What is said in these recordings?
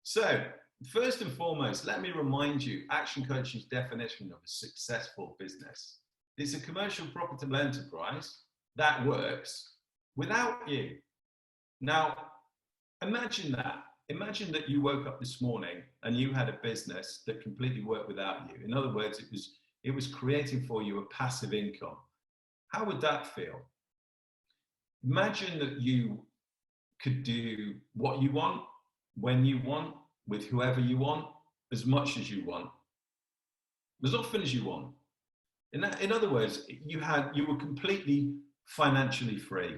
So, first and foremost, let me remind you Action Coaching's definition of a successful business. It's a commercial profitable enterprise that works without you. Now, imagine that. Imagine that you woke up this morning and you had a business that completely worked without you. In other words, it was creating for you a passive income. How would that feel? Imagine that you could do what you want, when you want, with whoever you want, as much as you want, as often as you want. In other words, you were completely financially free.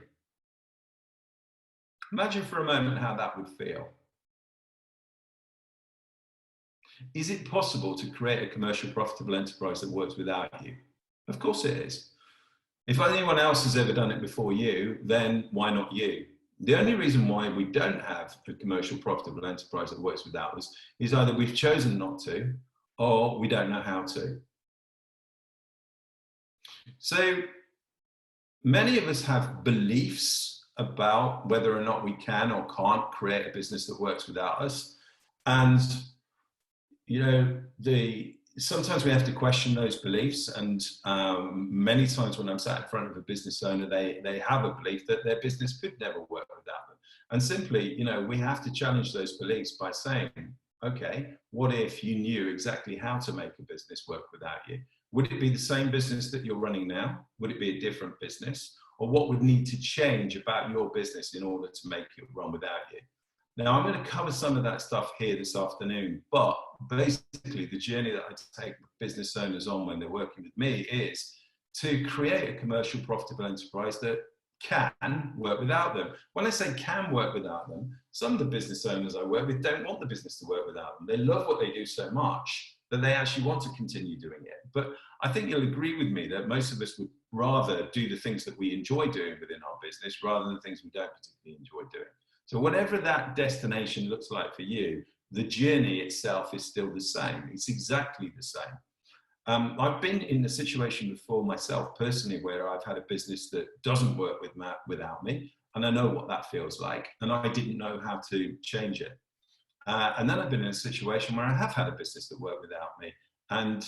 Imagine for a moment how that would feel. Is it possible to create a commercial profitable enterprise that works without you? Of course it is. If anyone else has ever done it before you, then why not you? The only reason why we don't have a commercial profitable enterprise that works without us is either we've chosen not to, or we don't know how to. So many of us have beliefs about whether or not we can or can't create a business that works without us. And, sometimes we have to question those beliefs. And many times when I'm sat in front of a business owner, they have a belief that their business could never work without them. And simply, we have to challenge those beliefs by saying, okay, what if you knew exactly how to make a business work without you? Would it be the same business that you're running now? Would it be a different business? Or what would need to change about your business in order to make it run without you? Now, I'm going to cover some of that stuff here this afternoon, but basically the journey that I take business owners on when they're working with me is to create a commercial profitable enterprise that can work without them. When I say can work without them, some of the business owners I work with don't want the business to work without them. They love what they do so much that they actually want to continue doing it. But I think you'll agree with me that most of us would rather do the things that we enjoy doing within our business rather than the things we don't particularly enjoy doing. So whatever that destination looks like for you, the journey itself is still the same. It's exactly the same. I've been in a situation before myself personally where I've had a business that doesn't work without me, and I know what that feels like, and I didn't know how to change it. And then I've been in a situation where I have had a business that worked without me, and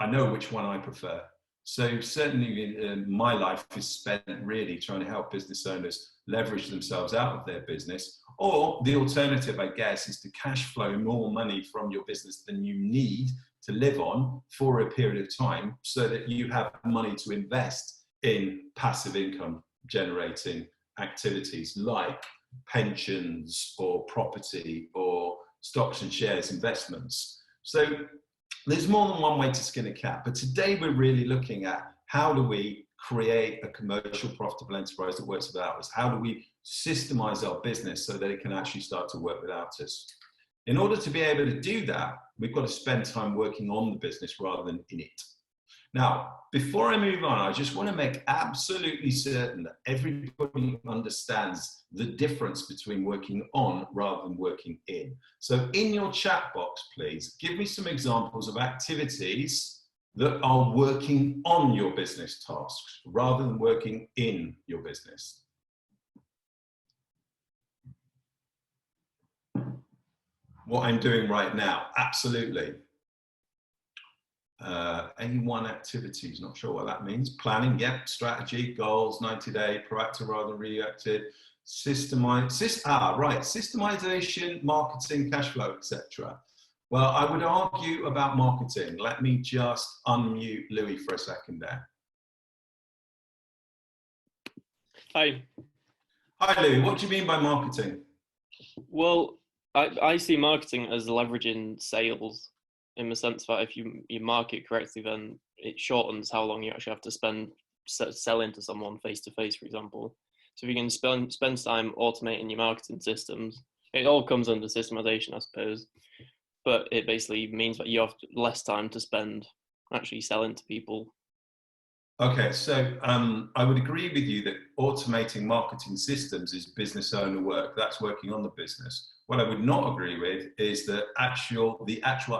I know which one I prefer. So certainly my life is spent really trying to help business owners leverage themselves out of their business, or the alternative, I guess, is to cash flow more money from your business than you need to live on for a period of time so that you have money to invest in passive income generating activities like pensions or property or stocks and shares investments. So there's more than one way to skin a cat, but today we're really looking at how do we create a commercial profitable enterprise that works without us? How do we systemize our business so that it can actually start to work without us? In order to be able to do that, we've got to spend time working on the business rather than in it. Now, before I move on, I just want to make absolutely certain that everybody understands the difference between working on rather than working in. So in your chat box, please, give me some examples of activities that are working on your business tasks rather than working in your business. What I'm doing right now, absolutely. A1 activities, not sure what that means. Planning, yep. Strategy, goals, 90-day, proactive rather than reactive. Systemization, marketing, cash flow, etc. Well, I would argue about marketing. Let me just unmute Louis for a second there. Hi. Hi, Louis. What do you mean by marketing? Well, I see marketing as leveraging sales, in the sense that if you market correctly, then it shortens how long you actually have to spend selling to someone face to face, for example. So if you can spend time automating your marketing systems, it all comes under systemization, I suppose. But it basically means that you have less time to spend actually selling to people. Okay, so I would agree with you that automating marketing systems is business owner work. That's working on the business. What I would not agree with is the actual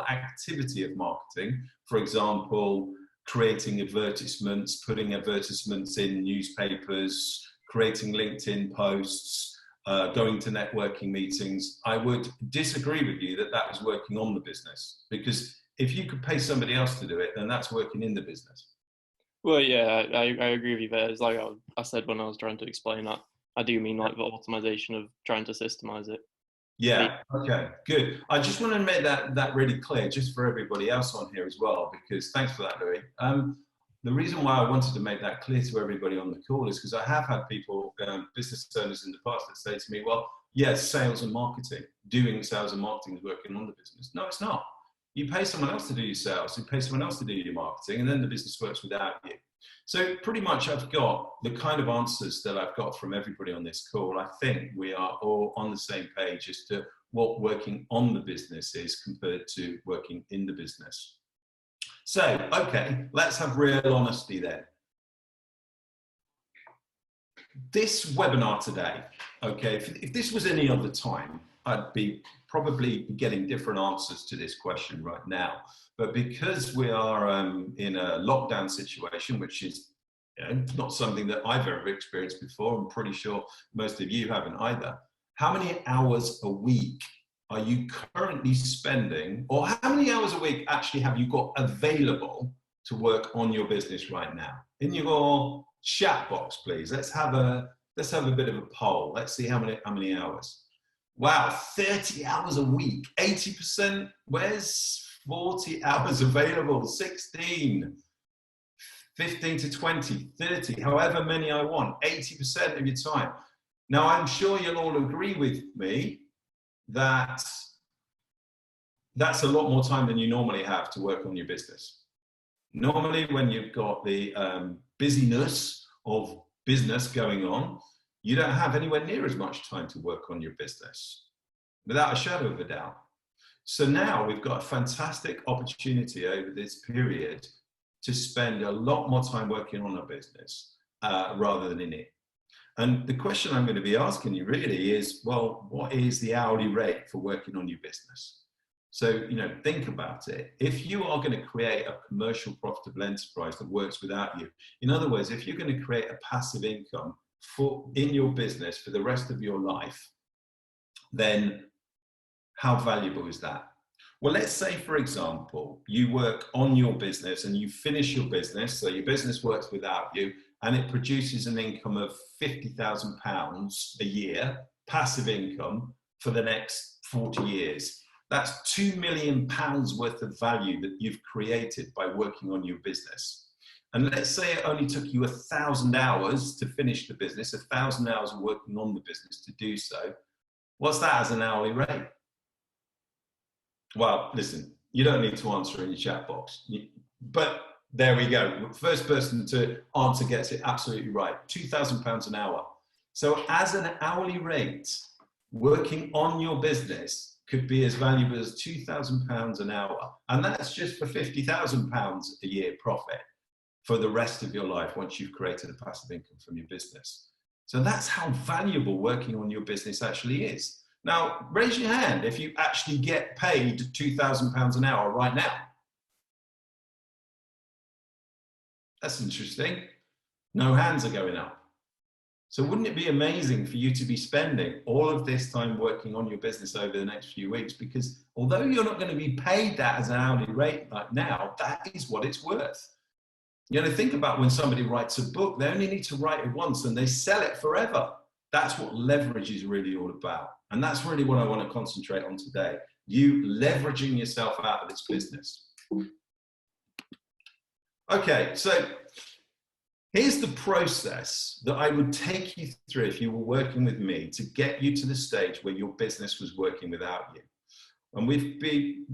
activity of marketing. For example, creating advertisements, putting advertisements in newspapers, creating LinkedIn posts, going to networking meetings, I would disagree with you that that was working on the business, because if you could pay somebody else to do it, then that's working in the business. Well, yeah, I agree with you there. It's like I said when I was trying to explain that. I do mean like the optimization of trying to systemize it. Yeah, okay, good. I just want to make that really clear, just for everybody else on here as well, because thanks for that, Louis. The reason why I wanted to make that clear to everybody on the call is because I have had people, business owners in the past, that say to me, well, yes, sales and marketing, doing sales and marketing is working on the business. No, it's not. You pay someone else to do your sales, you pay someone else to do your marketing, and then the business works without you. So pretty much I've got the kind of answers that I've got from everybody on this call. I think we are all on the same page as to what working on the business is compared to working in the business. So, okay, let's have real honesty then. This webinar today, okay, if this was any other time, I'd be probably getting different answers to this question right now. But because we are in a lockdown situation, which is not something that I've ever experienced before, I'm pretty sure most of you haven't either. How many hours a week are you currently spending, or how many hours a week actually have you got available to work on your business right now? In your chat box, please. Let's have a bit of a poll. Let's see how many hours. Wow, 30 hours a week, 80%. Where's 40 hours available? 16, 15 to 20, 30, however many I want, 80% of your time. Now, I'm sure you'll all agree with me that that's a lot more time than you normally have to work on your business. Normally, when you've got the busyness of business going on, you don't have anywhere near as much time to work on your business, without a shadow of a doubt. So now we've got a fantastic opportunity over this period to spend a lot more time working on our business rather than in it. And the question I'm going to be asking you really is, well, what is the hourly rate for working on your business? So, think about it. If you are going to create a commercial profitable enterprise that works without you, in other words, if you're going to create a passive income in your business for the rest of your life, then how valuable is that? Well, let's say, for example, you work on your business and you finish your business, so your business works without you, and it produces an income of £50,000 a year, passive income, for the next 40 years. That's £2 million worth of value that you've created by working on your business. And let's say it only took you 1,000 hours to finish the business, 1,000 hours of working on the business to do so. What's that as an hourly rate? Well, listen, you don't need to answer in your chat box, but there we go. First person to answer gets it absolutely right. £2,000 an hour. So as an hourly rate, working on your business could be as valuable as £2,000 an hour. And that's just for £50,000 a year profit for the rest of your life once you've created a passive income from your business. So that's how valuable working on your business actually is. Now, raise your hand if you actually get paid £2,000 an hour right now. That's interesting. No hands are going up. So wouldn't it be amazing for you to be spending all of this time working on your business over the next few weeks? Because although you're not going to be paid that as an hourly rate right now, that is what it's worth. Think about when somebody writes a book, they only need to write it once and they sell it forever. That's what leverage is really all about. And that's really what I want to concentrate on today. You leveraging yourself out of this business. Okay, so here's the process that I would take you through if you were working with me to get you to the stage where your business was working without you. And we've been,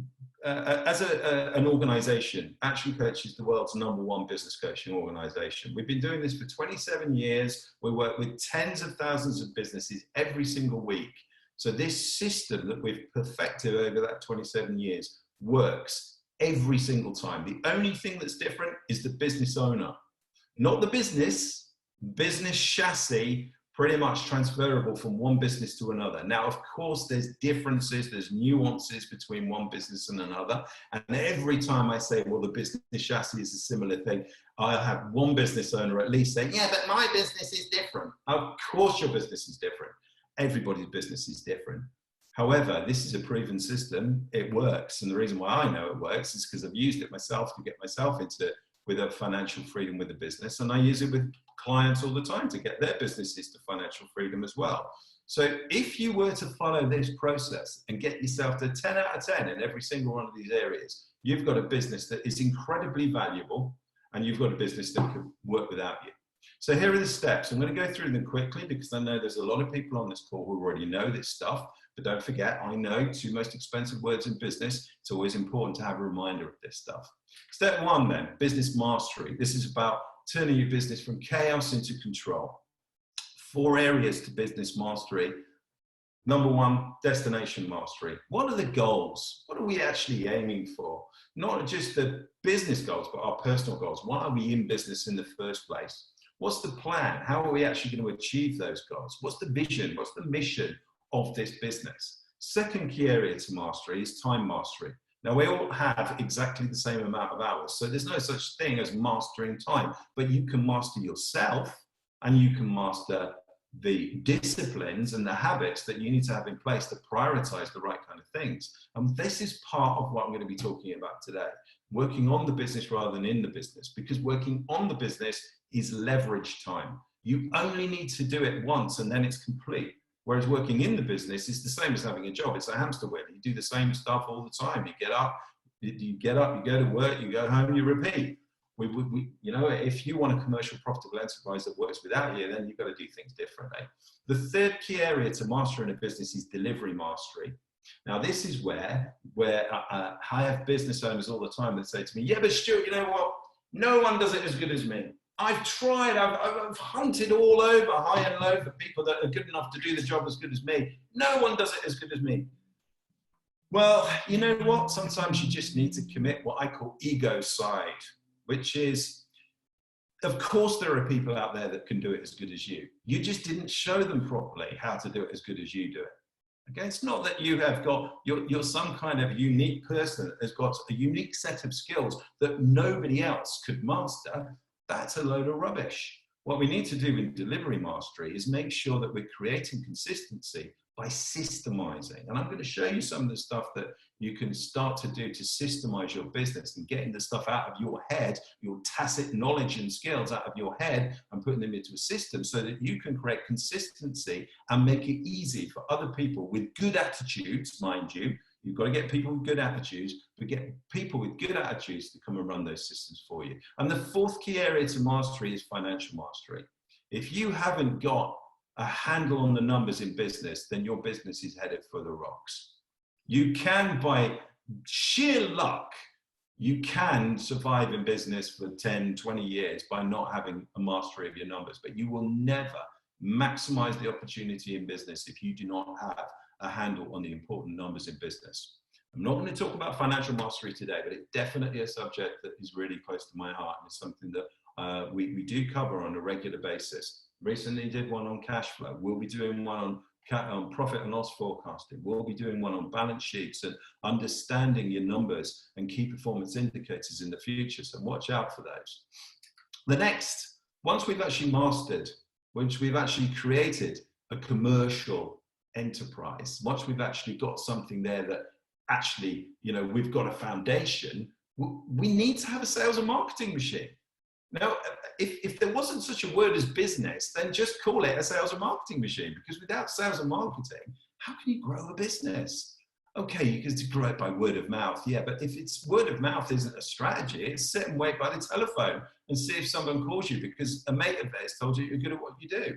as an organization, Action Coach is the world's #1 business coaching organization. We've been doing this for 27 years. We work with tens of thousands of businesses every single week. So this system that we've perfected over that 27 years works every single time. The only thing that's different is the business owner. Not the business chassis, pretty much transferable from one business to another. Now, of course, there's differences, there's nuances between one business and another. And every time I say, well, the business chassis is a similar thing, I'll have one business owner at least say, yeah, but my business is different. Of course, your business is different. Everybody's business is different. However, this is a proven system. It works. And the reason why I know it works is because I've used it myself to get myself into with a financial freedom with a business. And I use it with clients all the time to get their businesses to financial freedom as well. So if you were to follow this process and get yourself to 10 out of 10 in every single one of these areas, you've got a business that is incredibly valuable, and you've got a business that could work without you. So here are the steps. I'm going to go through them quickly because I know there's a lot of people on this call who already know this stuff. But don't forget, I know 2 most expensive words in business. It's always important to have a reminder of this stuff. Step 1 then, business mastery. This is about turning your business from chaos into control. 4 areas to business mastery. Number 1, destination mastery. What are the goals? What are we actually aiming for? Not just the business goals, but our personal goals. Why are we in business in the first place? What's the plan? How are we actually going to achieve those goals? What's the vision? What's the mission of this business? Second key area to mastery is time mastery. Now, we all have exactly the same amount of hours, so there's no such thing as mastering time, but you can master yourself and you can master the disciplines and the habits that you need to have in place to prioritize the right kind of things. And this is part of what I'm going to be talking about today. Working on the business rather than in the business, because working on the business is leverage time. You only need to do it once and then it's complete. Whereas working in the business is the same as having a job. It's a hamster wheel. You do the same stuff all the time. You get up, you go to work, you go home, you repeat. You know, if you want a commercial profitable enterprise that works without you, then you've got to do things differently. The third key area to master in a business is delivery mastery. Now, this is where I have business owners all the time that say to me, yeah, but Stuart, you know what? No one does it as good as me. I've tried, I've hunted all over, high and low, for people that are good enough to do the job as good as me. No one does it as good as me. Well, you know what? Sometimes you just need to commit what I call ego side, which is, of course, there are people out there that can do it as good as you. You just didn't show them properly how to do it as good as you do it. Okay, it's not that you have got, you're some kind of unique person that has got a unique set of skills that nobody else could master. That's a load of rubbish. What we need to do in delivery mastery is make sure that we're creating consistency by systemizing. And I'm going to show you some of the stuff that you can start to do to systemize your business and getting the stuff out of your head, your tacit knowledge and skills out of your head and putting them into a system so that you can create consistency and make it easy for other people with good attitudes, mind you. You've got to get people with good attitudes, but get people with good attitudes to come and run those systems for you. And the fourth key area to mastery is financial mastery. If you haven't got a handle on the numbers in business, then your business is headed for the rocks. You can, by sheer luck, you can survive in business for 10, 20 years by not having a mastery of your numbers, but you will never maximize the opportunity in business if you do not have a handle on the important numbers in business. I'm not going to talk about financial mastery today, but it's definitely a subject that is really close to my heart and it's something that we do cover on a regular basis. Recently did one on cash flow. We'll be doing one on profit and loss forecasting. We'll be doing one on balance sheets and understanding your numbers and key performance indicators in the future. So watch out for those. The next, once we've actually mastered, once we've actually created a commercial enterprise, once we've actually got something there that actually, you know, we've got a foundation, we need to have a sales and marketing machine. Now, if there wasn't such a word as business, then just call it a sales and marketing machine, because without sales and marketing, how can you grow a business? Okay, you can grow it by word of mouth, yeah, but if it's word of mouth isn't a strategy, it's sit and wait by the telephone and see if someone calls you because a mate of theirs told you you're good at what you do.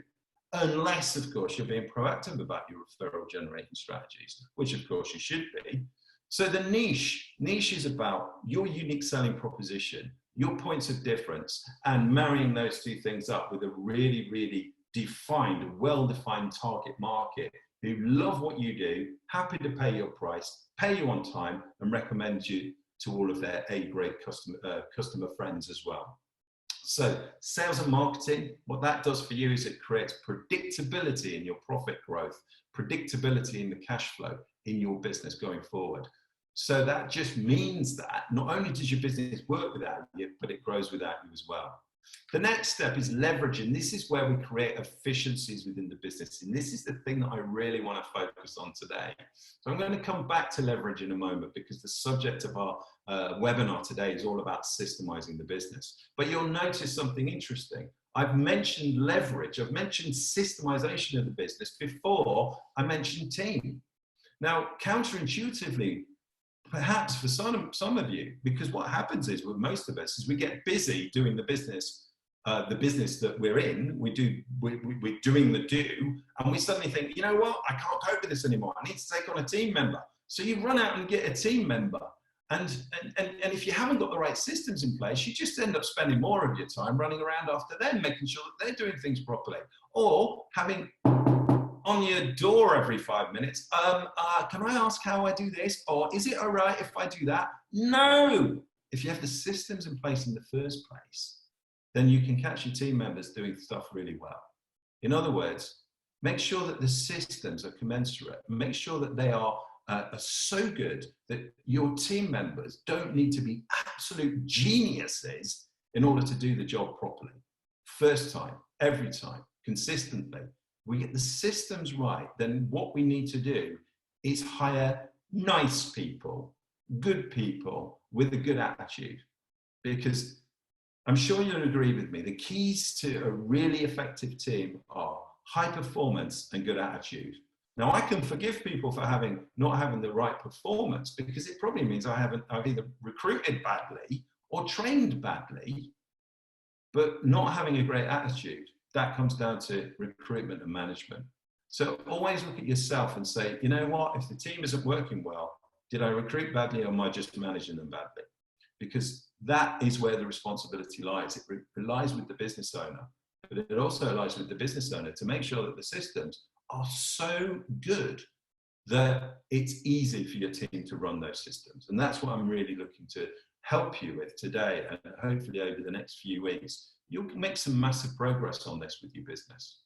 Unless, of course, you're being proactive about your referral generating strategies, which of course you should be. So the niche is about your unique selling proposition, your points of difference, and marrying those two things up with a really, really defined, well-defined target market who love what you do, happy to pay your price, pay you on time, and recommend you to all of their A-grade customer friends as well. So sales and marketing, what that does for you is it creates predictability in your profit growth, predictability in the cash flow in your business going forward. So that just means that not only does your business work without you, but it grows without you as well. The next step is leveraging. This is where we create efficiencies within the business. And this is the thing that I really want to focus on today. So I'm going to come back to leverage in a moment, because the subject of our webinar today is all about systemizing the business. But you'll notice something interesting. I've mentioned leverage. I've mentioned systemization of the business before I mentioned team. Now, counterintuitively, perhaps for some of you, because what happens is with most of us is we get busy doing the business that we're in, we're doing the do, and we suddenly think, you know what, I can't cope with this anymore. I need to take on a team member. So you run out and get a team member. And if you haven't got the right systems in place, you just end up spending more of your time running around after them, making sure that they're doing things properly. Or having on your door every 5 minutes, can I ask how I do this? Or is it all right if I do that? No! If you have the systems in place in the first place, then you can catch your team members doing stuff really well. In other words, make sure that the systems are commensurate. Make sure that they are so good that your team members don't need to be absolute geniuses in order to do the job properly. First time, every time, consistently. We get the systems right, then what we need to do is hire nice people, good people with a good attitude. Because I'm sure you'll agree with me, the keys to a really effective team are high performance and good attitude. Now, I can forgive people for not having the right performance, because it probably means I've either recruited badly or trained badly, but not having a great attitude, that comes down to recruitment and management. So always look at yourself and say, you know what, if the team isn't working well, did I recruit badly or am I just managing them badly? Because that is where the responsibility lies. It lies with the business owner, but it also lies with the business owner to make sure that the systems are so good that it's easy for your team to run those systems. And that's what I'm really looking to help you with today. And hopefully over the next few weeks, you'll make some massive progress on this with your business.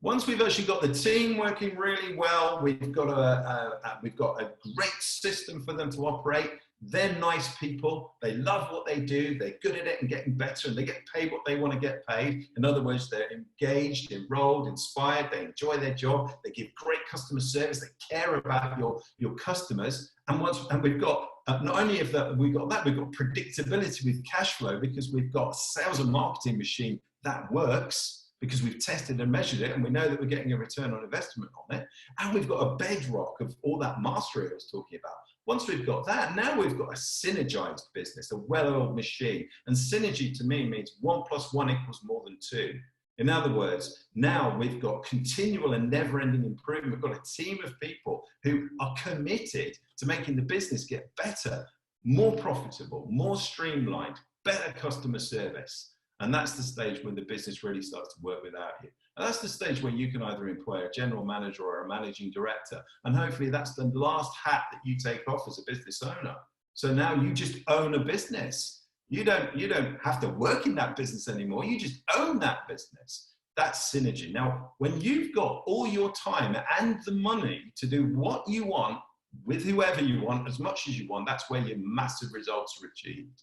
Once we've actually got the team working really well, we've got a great system for them to operate. They're nice people. They love what they do. They're good at it and getting better, and they get paid what they want to get paid. In other words, they're engaged, enrolled, inspired. They enjoy their job. They give great customer service. They care about your customers. And we've got not only have that, we've got predictability with cash flow, because we've got a sales and marketing machine that works, because we've tested and measured it, and we know that we're getting a return on investment on it. And we've got a bedrock of all that mastery I was talking about. Once we've got that, now we've got a synergized business, a well-oiled machine. And synergy to me means 1 + 1 = more than 2. In other words, now we've got continual and never-ending improvement. We've got a team of people who are committed to making the business get better, more profitable, more streamlined, better customer service. And that's the stage when the business really starts to work without you. And that's the stage where you can either employ a general manager or a managing director. And hopefully that's the last hat that you take off as a business owner. So now you just own a business. You don't have to work in that business anymore. You just own that business. That's synergy. Now, when you've got all your time and the money to do what you want with whoever you want, as much as you want, that's where your massive results are achieved.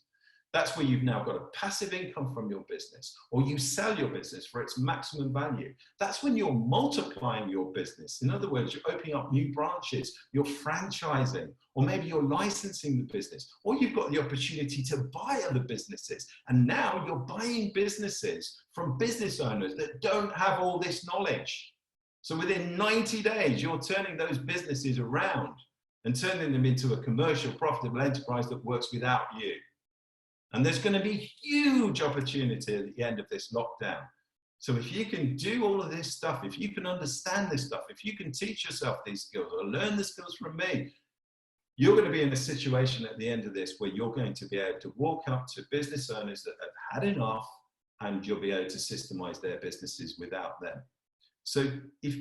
That's where you've now got a passive income from your business, or you sell your business for its maximum value. That's when you're multiplying your business. In other words, you're opening up new branches, you're franchising, or maybe you're licensing the business, or you've got the opportunity to buy other businesses. And now you're buying businesses from business owners that don't have all this knowledge. So within 90 days, you're turning those businesses around and turning them into a commercial, profitable enterprise that works without you. And there's going to be huge opportunity at the end of this lockdown. So if you can do all of this stuff, if you can understand this stuff, if you can teach yourself these skills or learn the skills from me, you're going to be in a situation at the end of this where you're going to be able to walk up to business owners that have had enough, and you'll be able to systemize their businesses without them. So if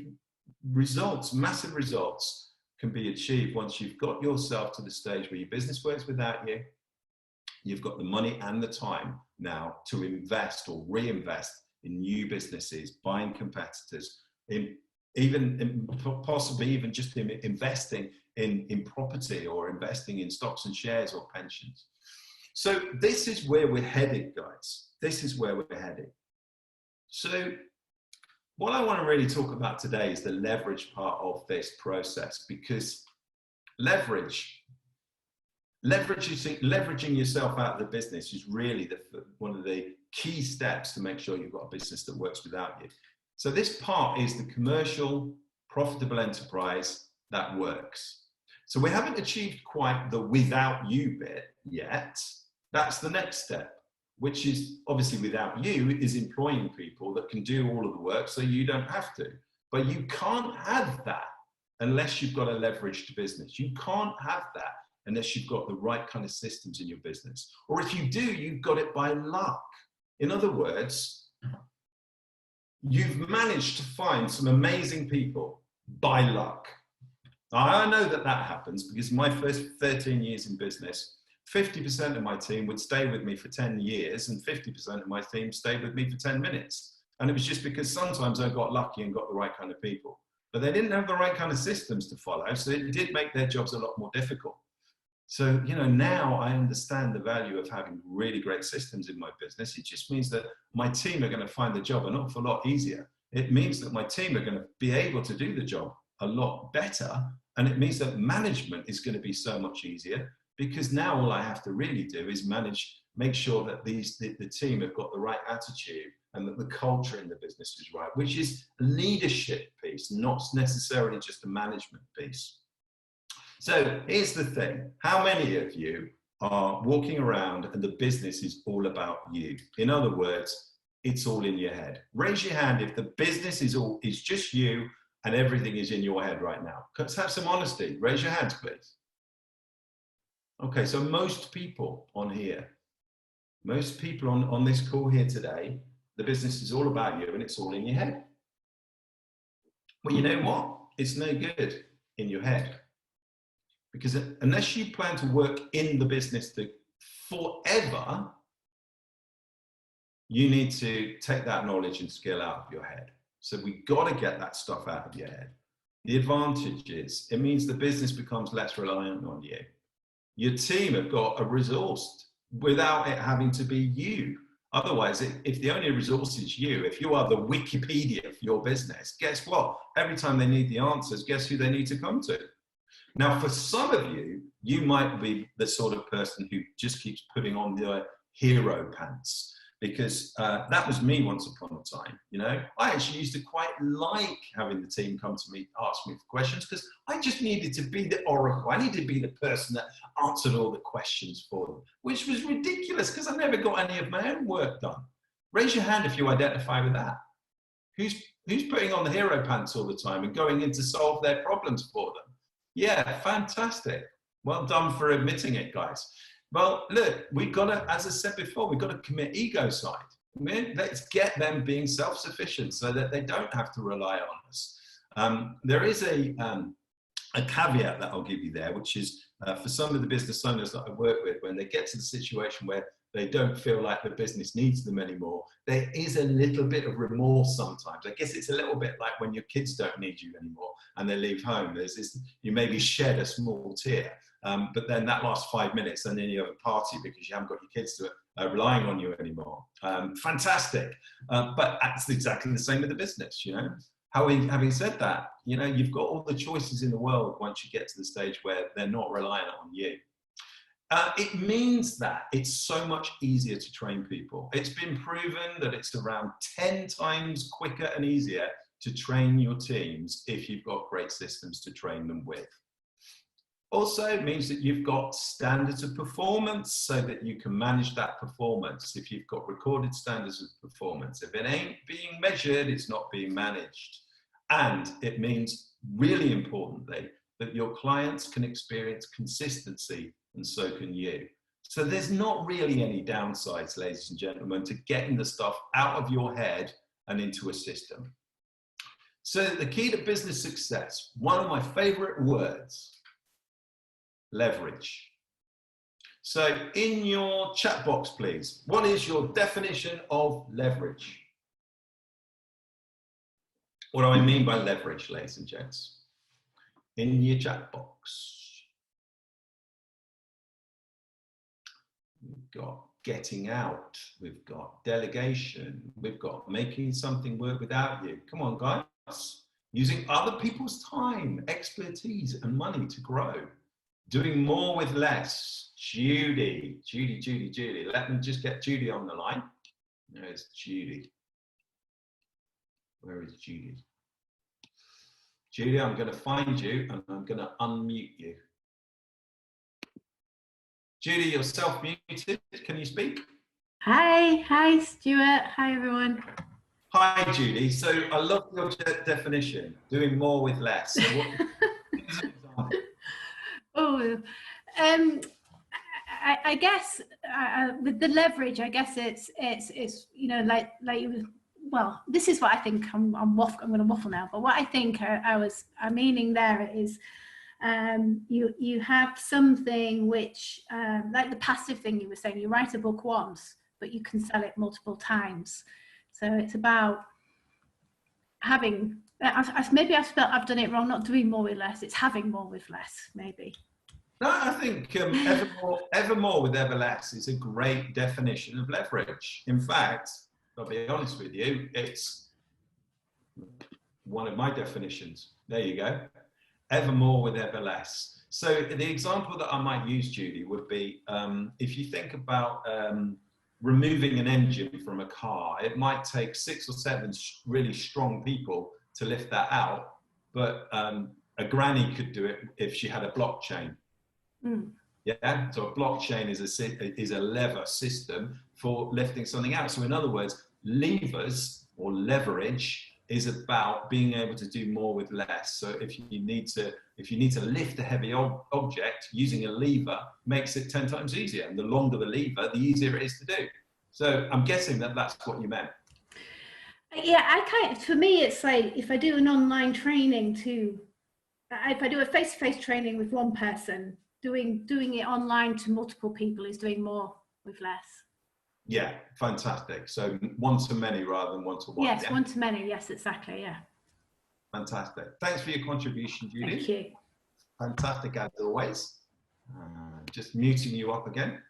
results, massive results, can be achieved once you've got yourself to the stage where your business works without you, you've got the money and the time now to invest or reinvest in new businesses, buying competitors, possibly even just investing in property or investing in stocks and shares or pensions. So this is where we're headed, guys. This is where we're headed. So what I want to really talk about today is the leverage part of this process, because leveraging yourself out of the business is really one of the key steps to make sure you've got a business that works without you. So this part is the commercial, profitable enterprise that works. So we haven't achieved quite the without you bit yet. That's the next step, which is obviously without you is employing people that can do all of the work so you don't have to. But you can't have that unless you've got a leveraged business. You can't have that unless you've got the right kind of systems in your business. Or if you do, you've got it by luck. In other words, you've managed to find some amazing people by luck. I know that happens because my first 13 years in business, 50% of my team would stay with me for 10 years and 50% of my team stayed with me for 10 minutes. And it was just because sometimes I got lucky and got the right kind of people. But they didn't have the right kind of systems to follow, so it did make their jobs a lot more difficult. So, now I understand the value of having really great systems in my business. It just means that my team are going to find the job an awful lot easier. It means that my team are going to be able to do the job a lot better. And it means that management is going to be so much easier, because now all I have to really do is make sure that the team have got the right attitude and that the culture in the business is right, which is a leadership piece, not necessarily just a management piece. So here's the thing. How many of you are walking around and the business is all about you? In other words, it's all in your head. Raise your hand if the business is just you and everything is in your head right now. Let's have some honesty. Raise your hands, please. Okay, so most people on here, most people on this call here today, the business is all about you and it's all in your head. Well, you know what? It's no good in your head. Because unless you plan to work in the business forever, you need to take that knowledge and skill out of your head. So we've got to get that stuff out of your head. The advantage is it means the business becomes less reliant on you. Your team have got a resource without it having to be you. Otherwise, if the only resource is you, if you are the Wikipedia for your business, guess what? Every time they need the answers, guess who they need to come to? Now, for some of you, you might be the sort of person who just keeps putting on the hero pants, because that was me once upon a time. I actually used to quite like having the team come to me, ask me for questions, because I just needed to be the oracle. I needed to be the person that answered all the questions for them, which was ridiculous because I never got any of my own work done. Raise your hand if you identify with that. Who's putting on the hero pants all the time and going in to solve their problems for them? Yeah, fantastic. Well done for admitting it, guys. Well, look, we've got to, as I said before, we've got to commit ecocide. Let's get them being self-sufficient so that they don't have to rely on us. There is a caveat that I'll give you there, which is for some of the business owners that I work with, when they get to the situation where they don't feel like the business needs them anymore, there is a little bit of remorse sometimes. I guess it's a little bit like when your kids don't need you anymore and they leave home. There's this, you maybe shed a small tear, but then that lasts 5 minutes and then you have a party because you haven't got your kids to relying on you anymore. Fantastic. But that's exactly the same with the business, Having said that, you've got all the choices in the world once you get to the stage where they're not reliant on you. It means that it's so much easier to train people. It's been proven that it's around 10 times quicker and easier to train your teams if you've got great systems to train them with. Also, it means that you've got standards of performance so that you can manage that performance. If you've got recorded standards of performance, if it ain't being measured, it's not being managed. And it means, really importantly, that your clients can experience consistency, and so can you. So there's not really any downsides, ladies and gentlemen, to getting the stuff out of your head and into a system. So the key to business success, one of my favorite words, leverage. So in your chat box, please, what is your definition of leverage? What do I mean by leverage, ladies and gents? In your chat box. got getting out, we've got delegation, we've got making something work without you. Come on, guys. Using other people's time, expertise, and money to grow. Doing more with less. Judy. Let me just get Judy on the line. There's Judy. Where is Judy? Judy, I'm going to find you and I'm going to unmute you. Judy, you're self-muted. Can you speak? Hi, Stuart. Hi, everyone. Hi, Judy. So I love your definition, doing more with less. So what is an example? Oh, I guess with the leverage, I guess it's you know, like well, this is what I think. I'm going to waffle now, but what I think I'm meaning there is you have something which like the passive thing you were saying. You write a book once, but you can sell it multiple times. So it's about having. Maybe I've done it wrong. Not doing more with less. It's having more with less. Maybe. No, I think ever more with ever less is a great definition of leverage. In fact, I'll be honest with you, it's one of my definitions. There you go. Ever more with ever less. So the example that I might use, Judy, would be if you think about removing an engine from a car, it might take 6 or 7 really strong people to lift that out, but a granny could do it if she had a blockchain. Mm. Yeah, so a blockchain is a lever system for lifting something out. So in other words, levers or leverage is about being able to do more with less. So if you need to lift a heavy object, using a lever makes it 10 times easier. And the longer the lever, the easier it is to do. So I'm guessing that that's what you meant. Yeah, for me, it's like if I do an online training if I do a face-to-face training with one person, doing it online to multiple people is doing more with less. Yeah, fantastic. So one to many rather than one to one. Yes, yeah? One to many. Yes, exactly. Yeah. Fantastic. Thanks for your contribution, Judy. Thank you. Fantastic as always. Just muting you up again.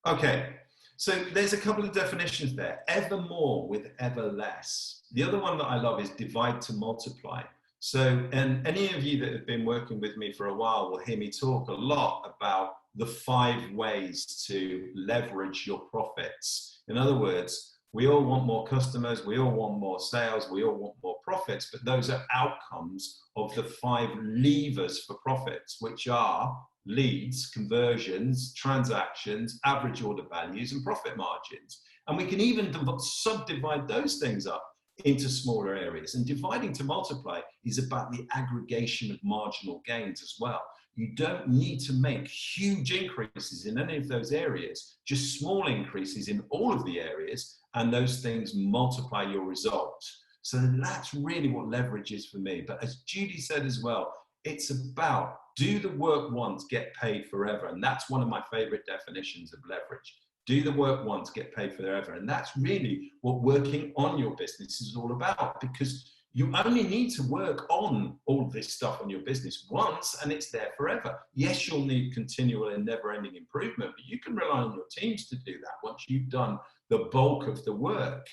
Okay, so there's a couple of definitions there. Ever more with ever less. The other one that I love is divide to multiply. So, and any of you that have been working with me for a while will hear me talk a lot about the 5 ways to leverage your profits. In other words, we all want more customers, we all want more sales, we all want more profits, but those are outcomes of the 5 levers for profits, which are leads, conversions, transactions, average order values, and profit margins. And we can even subdivide those things up into smaller areas. And dividing to multiply is about the aggregation of marginal gains as well. You don't need to make huge increases in any of those areas, just small increases in all of the areas, and those things multiply your results. So that's really what leverage is for me. But as Judy said as well, it's about do the work once, get paid forever. And that's one of my favorite definitions of leverage. Do the work once, get paid forever. And that's really what working on your business is all about, because you only need to work on all this stuff on your business once and it's there forever. Yes, you'll need continual and never-ending improvement, but you can rely on your teams to do that once you've done the bulk of the work.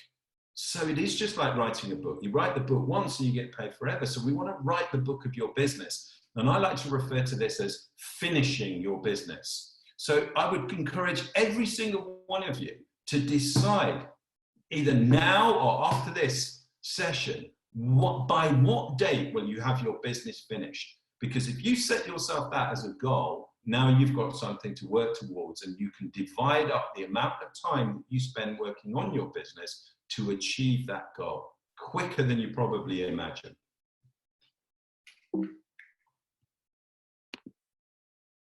So it is just like writing a book. You write the book once and you get paid forever. So we want to write the book of your business. And I like to refer to this as finishing your business. So I would encourage every single one of you to decide either now or after this session, by what date will you have your business finished? Because if you set yourself that as a goal, now you've got something to work towards, and you can divide up the amount of time that you spend working on your business to achieve that goal quicker than you probably imagine.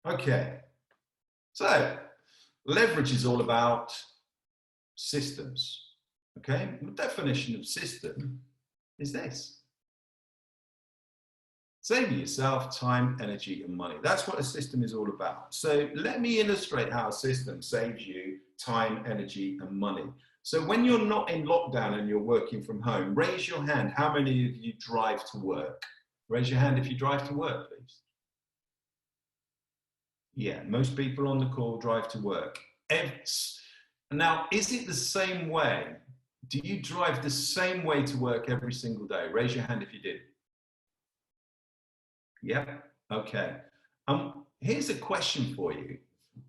Okay, so leverage is all about systems. Okay, the definition of system is this: saving yourself time, energy, and money. That's what a system is all about. So let me illustrate how a system saves you time, energy, and money. So when you're not in lockdown and you're working from home, raise your hand. How many of you drive to work? Raise your hand if you drive to work, please. Yeah, most people on the call drive to work. Now, is it the same way? Do you drive the same way to work every single day? Raise your hand if you did. Yeah, okay. Here's a question for you.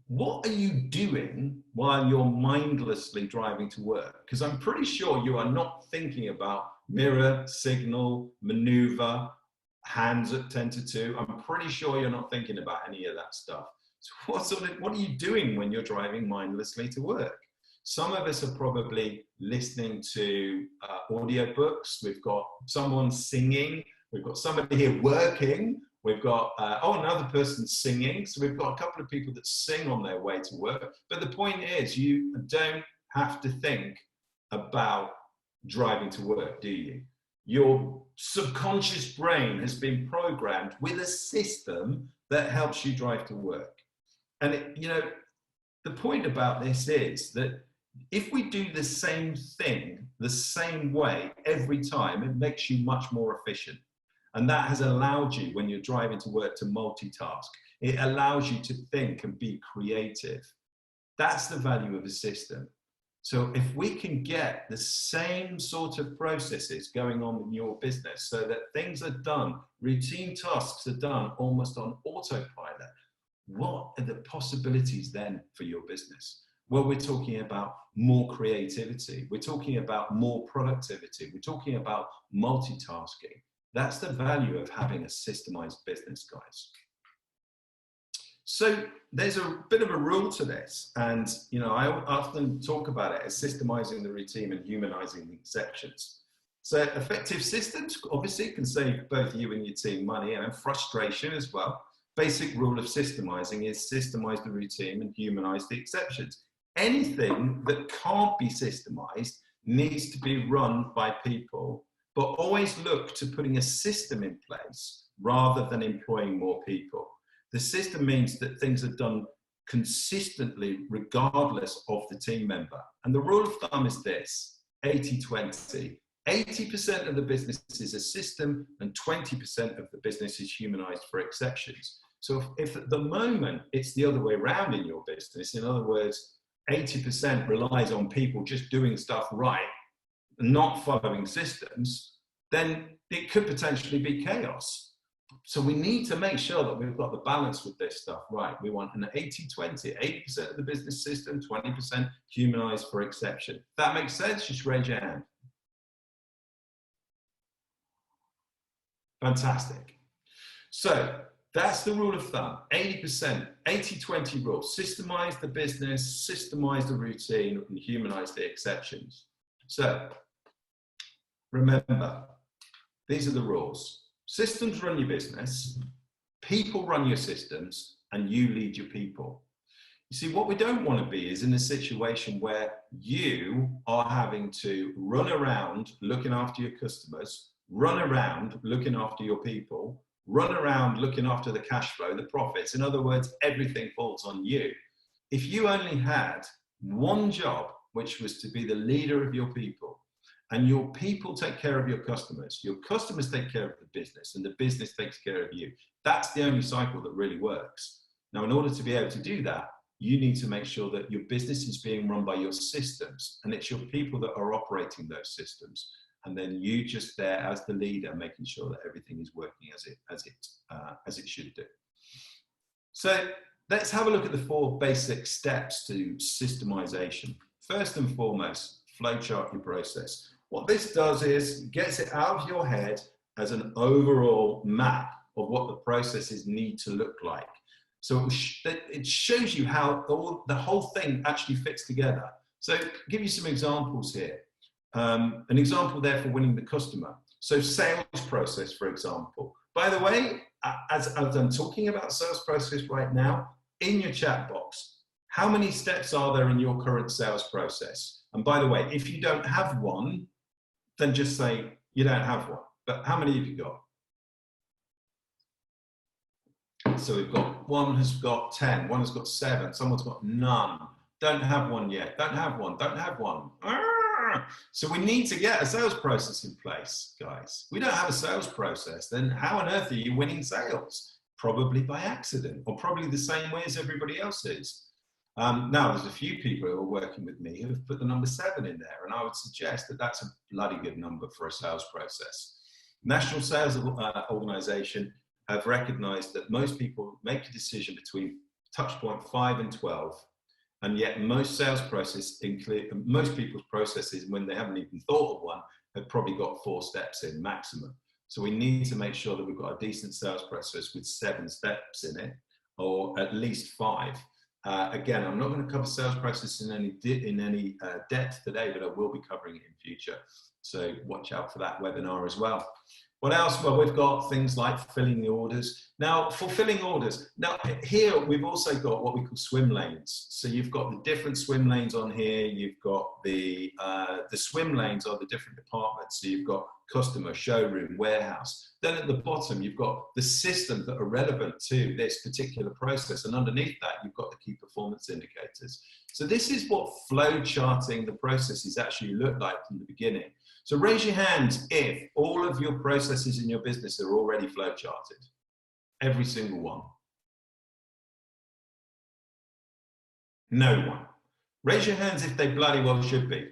What are you doing while you're mindlessly driving to work? Because I'm pretty sure you are not thinking about mirror, signal, maneuver, hands at 10 to 2. I'm pretty sure you're not thinking about any of that stuff. So what are you doing when you're driving mindlessly to work? Some of us are probably listening to audiobooks. We've got someone singing. We've got somebody here working. We've got, another person singing. So we've got a couple of people that sing on their way to work. But the point is, you don't have to think about driving to work, do you? Your subconscious brain has been programmed with a system that helps you drive to work. And, the point about this is that if we do the same thing the same way every time, it makes you much more efficient. And that has allowed you, when you're driving to work, to multitask. It allows you to think and be creative. That's the value of a system. So if we can get the same sort of processes going on in your business so that things are done, routine tasks are done almost on autopilot, what are the possibilities then for your business? Well, we're talking about more creativity. We're talking about more productivity. We're talking about multitasking. That's the value of having a systemized business, guys. So there's a bit of a rule to this. And, I often talk about it as systemizing the routine and humanizing the exceptions. So effective systems, obviously, can save both you and your team money and frustration as well. Basic rule of systemizing is systemize the routine and humanize the exceptions. Anything that can't be systemized needs to be run by people, but always look to putting a system in place rather than employing more people. The system means that things are done consistently regardless of the team member. And the rule of thumb is this, 80-20. 80% of the business is a system and 20% of the business is humanized for exceptions. So if at the moment it's the other way around in your business, in other words, 80% relies on people just doing stuff right, not following systems, then it could potentially be chaos. So we need to make sure that we've got the balance with this stuff right. We want an 80-20, 80% of the business system, 20% humanized for exception. If that makes sense, just raise your hand. Fantastic. So that's the rule of thumb, 80%, 80-20 rule. Systemize the business, systemize the routine, and humanize the exceptions. So remember, these are the rules. Systems run your business, people run your systems, and you lead your people. You see, what we don't want to be is in a situation where you are having to run around looking after your customers, run around looking after your people, run around looking after the cash flow, the profits. In other words, everything falls on you. If you only had one job, which was to be the leader of your people, and your people take care of your customers take care of the business, and the business takes care of you. That's the only cycle that really works. Now, in order to be able to do that, you need to make sure that your business is being run by your systems, and it's your people that are operating those systems. And then you just there as the leader, making sure that everything is working as it should do. So let's have a look at the 4 basic steps to systemization. First and foremost, flowchart your process. What this does is gets it out of your head as an overall map of what the processes need to look like. So it shows you how the whole thing actually fits together. So I'll give you some examples here. An example there for winning the customer. So sales process, for example. By the way, as I'm talking about sales process right now, in your chat box, how many steps are there in your current sales process? And by the way, if you don't have one, then just say you don't have one. But how many have you got? So we've got one has got 10, one has got 7, someone's got none. Don't have one yet. Don't have one. Don't have one. So we need to get a sales process in place, guys. We don't have a sales process, then how on earth are you winning sales? probably by accident, or probably the same way as everybody else is. Now, there's a few people who are working with me who have put the number 7 in there, and I would suggest that that's a bloody good number for a sales process. National Sales Organization have recognized that most people make a decision between touch point 5 and 12, and yet most sales process most people's processes, when they haven't even thought of one, have probably got 4 steps in maximum. So we need to make sure that we've got a decent sales process with 7 steps in it, or at least 5. Again, I'm not going to cover sales process in any depth today, but I will be covering it in future. So watch out for that webinar as well. What else? Well, we've got things like fulfilling the orders. Now, fulfilling orders. Now, here we've also got what we call swim lanes. So you've got the different swim lanes on here. You've got the swim lanes are the different departments. So you've got customer, showroom, warehouse. Then at the bottom, you've got the systems that are relevant to this particular process. And underneath that, you've got the key performance indicators. So this is what flow charting the processes actually look like from the beginning. So raise your hands if all of your processes in your business are already flow charted. Every single one. No one. Raise your hands if they bloody well should be.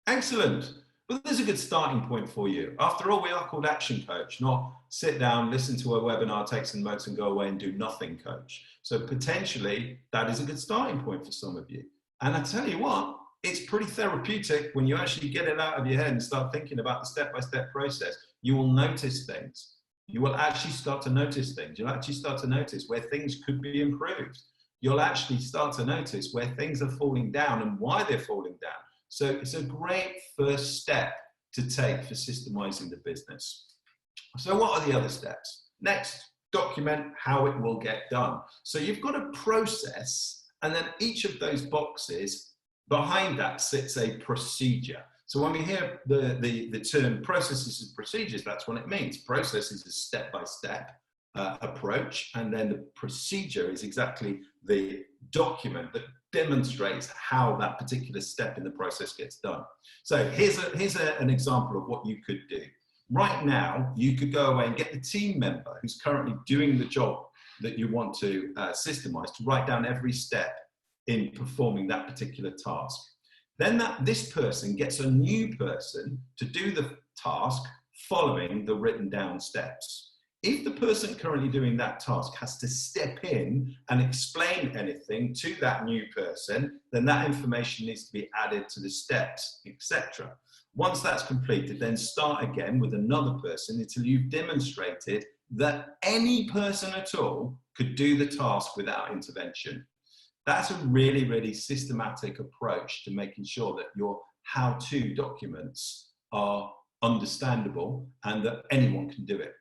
Excellent. Well, there's a good starting point for you. After all, we are called Action Coach, not sit down, listen to a webinar, take some notes and go away and do nothing coach. So potentially that is a good starting point for some of you. And I tell you what, it's pretty therapeutic when you actually get it out of your head and start thinking about the step-by-step process. You will notice things. You will actually start to notice things. You'll actually start to notice where things could be improved. You'll actually start to notice where things are falling down and why they're falling down. So it's a great first step to take for systemizing the business. So what are the other steps? Next, document how it will get done. So you've got a process, and then each of those boxes behind that sits a procedure. So when we hear the term processes and procedures, that's what it means. Process is a step-by-step approach, and then the procedure is exactly the document that demonstrates how that particular step in the process gets done. So here's an example of what you could do. Right now, you could go away and get the team member who's currently doing the job that you want to systemize to write down every step in performing that particular task. Then this person gets a new person to do the task following the written down steps. If the person currently doing that task has to step in and explain anything to that new person, then that information needs to be added to the steps, etc. Once that's completed, then start again with another person until you've demonstrated that any person at all could do the task without intervention. That's a really, really systematic approach to making sure that your how-to documents are understandable and that anyone can do it.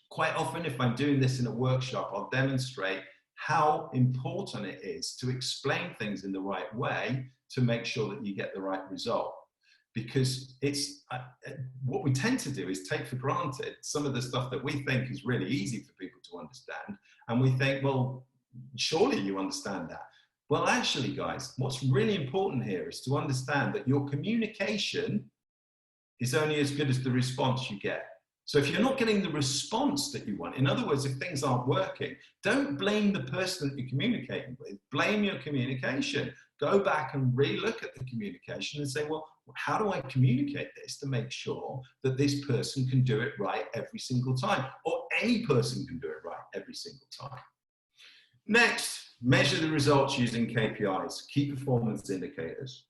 Quite often, if I'm doing this in a workshop, I'll demonstrate how important it is to explain things in the right way to make sure that you get the right result. Because it's what we tend to do is take for granted some of the stuff that we think is really easy for people to understand. And we think, well, surely you understand that. Well, actually, guys, what's really important here is to understand that your communication is only as good as the response you get. So if you're not getting the response that you want, in other words, if things aren't working, don't blame the person that you're communicating with, blame your communication. Go back and re-look at the communication and say, well, how do I communicate this to make sure that this person can do it right every single time, or any person can do it right every single time? Next, measure the results using KPIs, key performance indicators.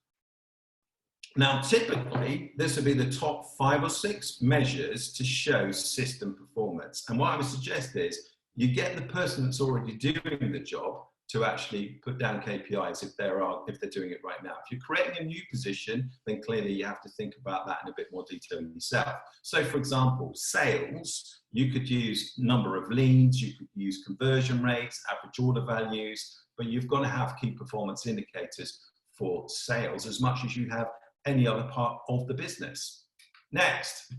Now, typically, this would be the top 5 or 6 measures to show system performance. And what I would suggest is you get the person that's already doing the job to actually put down KPIs if they're doing it right now. If you're creating a new position, then clearly you have to think about that in a bit more detail yourself. So for example, sales, you could use number of leads, you could use conversion rates, average order values, but you've got to have key performance indicators for sales as much as you have any other part of the business. Next,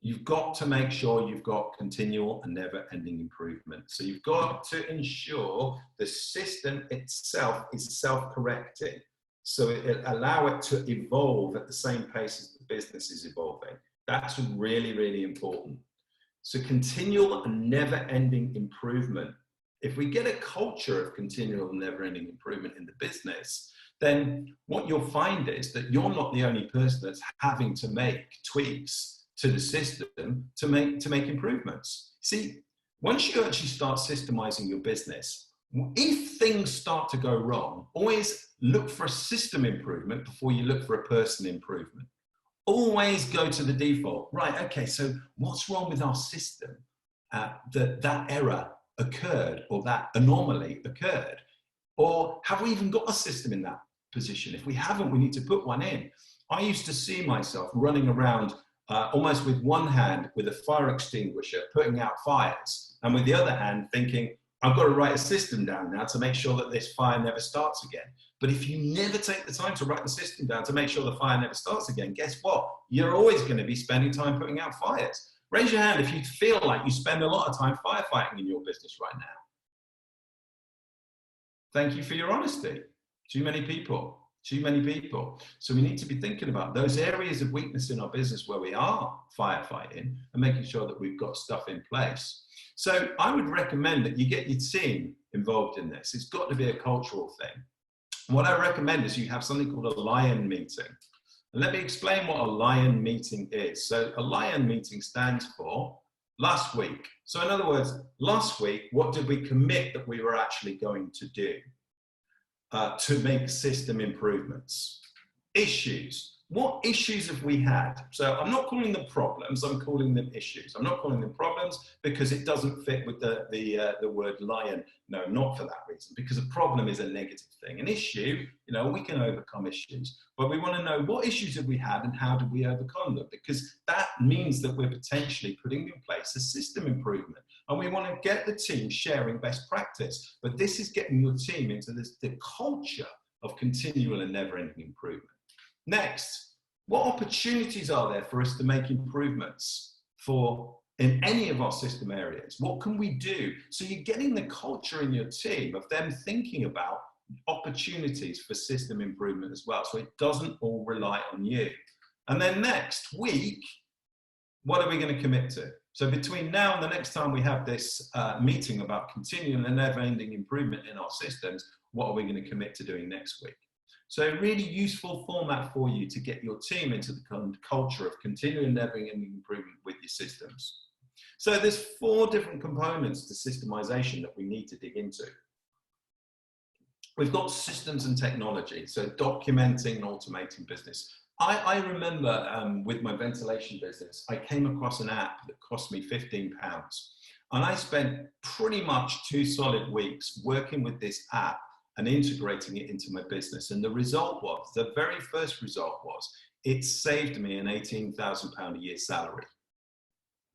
you've got to make sure you've got continual and never-ending improvement. So you've got to ensure the system itself is self-correcting. So it allow it to evolve at the same pace as the business is evolving. That's really, really important. So continual and never-ending improvement. If we get a culture of continual and never-ending improvement in the business, then what you'll find is that you're not the only person that's having to make tweaks to the system to make improvements. See, once you actually start systemizing your business, if things start to go wrong, always look for a system improvement before you look for a person improvement. Always go to the default. Right, okay, so what's wrong with our system that error occurred or that anomaly occurred? Or have we even got a system in that position? If we haven't, we need to put one in. I used to see myself running around almost with one hand with a fire extinguisher, putting out fires, and with the other hand thinking, I've got to write a system down now to make sure that this fire never starts again. But if you never take the time to write the system down to make sure the fire never starts again, guess what? You're always going to be spending time putting out fires. Raise your hand if you feel like you spend a lot of time firefighting in your business right now. Thank you for your honesty. Too many people. Too many people. So we need to be thinking about those areas of weakness in our business where we are firefighting and making sure that we've got stuff in place. So I would recommend that you get your team involved in this. It's got to be a cultural thing. What I recommend is you have something called a Lion meeting. And let me explain what a Lion meeting is. So a Lion meeting stands for last week. So in other words, last week, what did we commit that we were actually going to do to make system improvements? Issues. What issues have we had? So I'm not calling them problems, I'm calling them issues. I'm not calling them problems because it doesn't fit with the word lion. No, not for that reason, because a problem is a negative thing. An issue, we can overcome issues, but we want to know what issues have we had and how did we overcome them? Because that means that we're potentially putting in place a system improvement, and we want to get the team sharing best practice. But this is getting your team into the culture of continual and never-ending improvement. Next, what opportunities are there for us to make improvements in any of our system areas? What can we do? So you're getting the culture in your team of them thinking about opportunities for system improvement as well. So it doesn't all rely on you. And then next week, what are we going to commit to? So between now and the next time we have this meeting about continual and never-ending improvement in our systems, what are we going to commit to doing next week? So a really useful format for you to get your team into the culture of continuing and never-ending improvement with your systems. So there's 4 different components to systemization that we need to dig into. We've got systems and technology, so documenting and automating business. I remember with my ventilation business, I came across an app that cost me £15. And I spent pretty much 2 solid weeks working with this app and integrating it into my business. And the result was, the very first result was, it saved me an £18,000 a year salary.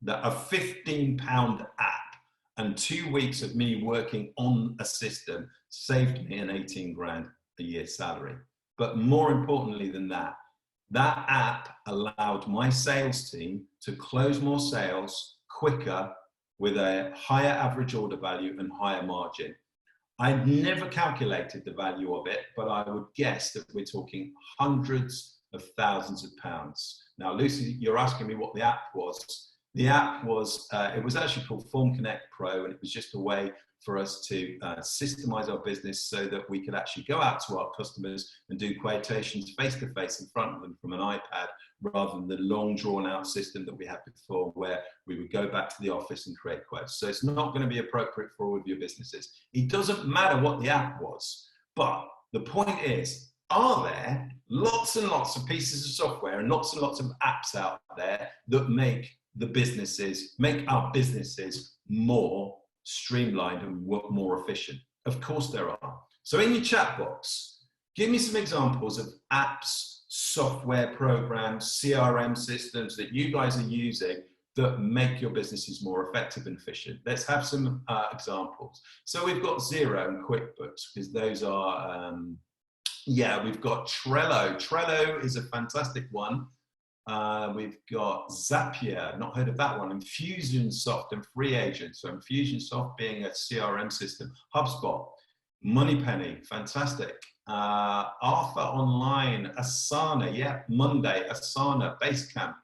A £15 app and 2 weeks of me working on a system saved me an 18 grand a year salary. But more importantly than that, that app allowed my sales team to close more sales quicker with a higher average order value and higher margin. I'd never calculated the value of it, but I would guess that we're talking hundreds of thousands of pounds. Now, Lucy, you're asking me what the app was. The app was, it was actually called Form Connect Pro, and it was just a way for us to systemize our business so that we could actually go out to our customers and do quotations face-to-face in front of them from an iPad, rather than the long drawn-out system that we had before, where we would go back to the office and create quotes. So it's not going to be appropriate for all of your businesses. It doesn't matter what the app was, but the point is, are there lots and lots of pieces of software and lots of apps out there that make our businesses more streamlined and more efficient? Of course there are. So in your chat box, give me some examples of apps, software programs, CRM systems that you guys are using that make your businesses more effective and efficient. Let's have some examples. So we've got Xero and QuickBooks, because those are, we've got Trello. Trello is a fantastic one. We've got Zapier, not heard of that one, Infusionsoft and FreeAgent. So Infusionsoft being a CRM system. HubSpot, Moneypenny, fantastic. Arthur Online, Asana, Monday, Asana, Basecamp.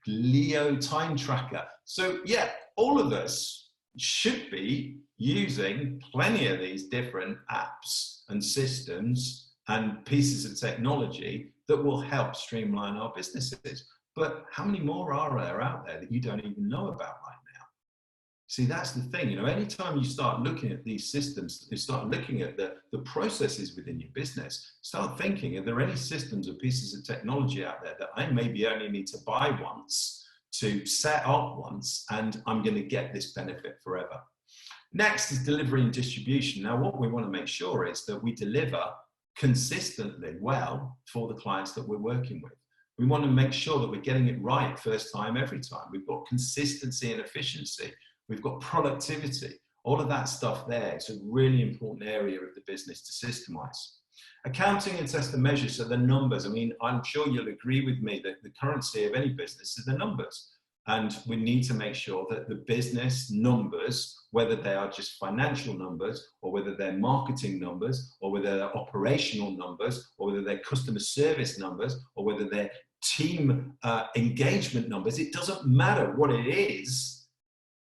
Leo time tracker. So yeah, all of us should be using plenty of these different apps and systems and pieces of technology that will help streamline our businesses. But how many more are there out there that you don't even know about right now? See, that's the thing, you know, anytime you start looking at these systems, you start looking at the processes within your business, start thinking, are there any systems or pieces of technology out there that I maybe only need to buy once, to set up once, and I'm going to get this benefit forever? Next is delivery and distribution. Now, what we want to make sure is that we deliver consistently well for the clients that we're working with. We want to make sure that we're getting it right first time, every time. We've got consistency and efficiency. We've got productivity. All of that stuff there is a really important area of the business to systemize. Accounting and test and measure, so the numbers. I mean, I'm sure you'll agree with me that the currency of any business is the numbers. And we need to make sure that the business numbers, whether they are just financial numbers, or whether they're marketing numbers, or whether they're operational numbers, or whether they're customer service numbers, or whether they're team engagement numbers, it doesn't matter what it is.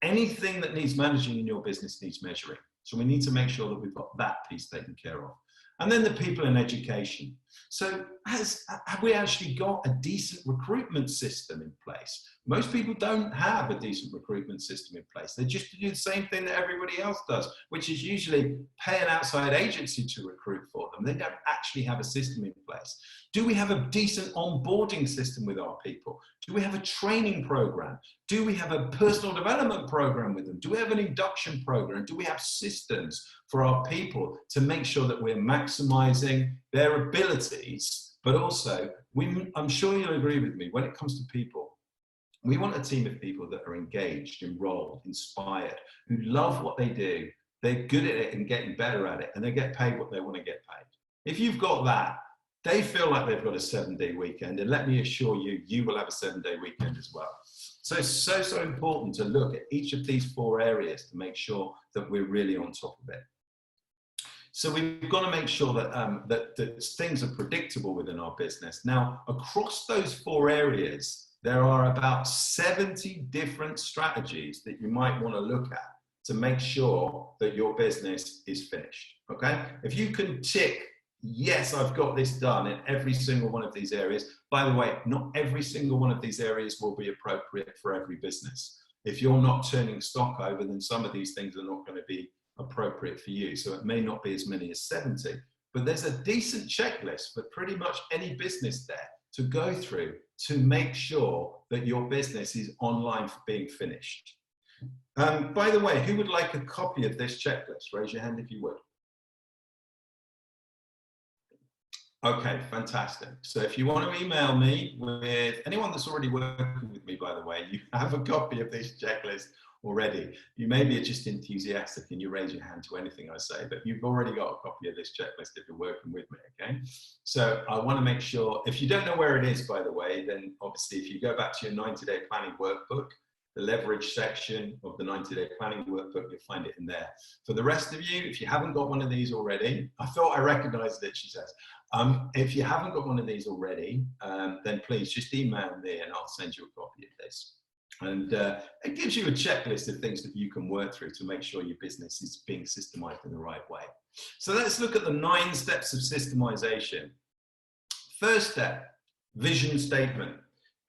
Anything that needs managing in your business needs measuring. So we need to make sure that we've got that piece taken care of. And then the people in education. So have we actually got a decent recruitment system in place? Most people don't have a decent recruitment system in place. They just do the same thing that everybody else does, which is usually pay an outside agency to recruit for them. They don't actually have a system in place. Do we have a decent onboarding system with our people? Do we have a training program? Do we have a personal development program with them? Do we have an induction program? Do we have systems for our people to make sure that we're maximizing their abilities? But also, I'm sure you'll agree with me, when it comes to people, we want a team of people that are engaged, enrolled, inspired, who love what they do, they're good at it and getting better at it, and they get paid what they want to get paid. If you've got that, they feel like they've got a 7-day weekend, and let me assure you, you will have a 7-day weekend as well. So it's so important to look at each of these 4 areas to make sure that we're really on top of it. So we've got to make sure that, that things are predictable within our business. Now, across those 4 areas, there are about 70 different strategies that you might want to look at to make sure that your business is finished, okay? If you can tick, yes, I've got this done in every single one of these areas. By the way, not every single one of these areas will be appropriate for every business. If you're not turning stock over, then some of these things are not going to be appropriate for you. So it may not be as many as 70, but there's a decent checklist for pretty much any business there to go through to make sure that your business is online for being finished. By the way, who would like a copy of this checklist? Raise your hand if you would. Okay, fantastic. So if you want to email me with anyone that's already working with me, by the way, you have a copy of this checklist already. You may be just enthusiastic and you raise your hand to anything I say, but you've already got a copy of this checklist if you're working with me, okay? So I want to make sure, if you don't know where it is, by the way, then obviously if you go back to your 90-day planning workbook, the leverage section of the 90-day planning workbook, you'll find it in there. For the rest of you, if you haven't got one of these already, I thought I recognized it, she says. If you haven't got one of these already, then please just email me and I'll send you a copy of this. And it gives you a checklist of things that you can work through to make sure your business is being systemized in the right way. So let's look at the 9 steps of systemization. First step, vision statement.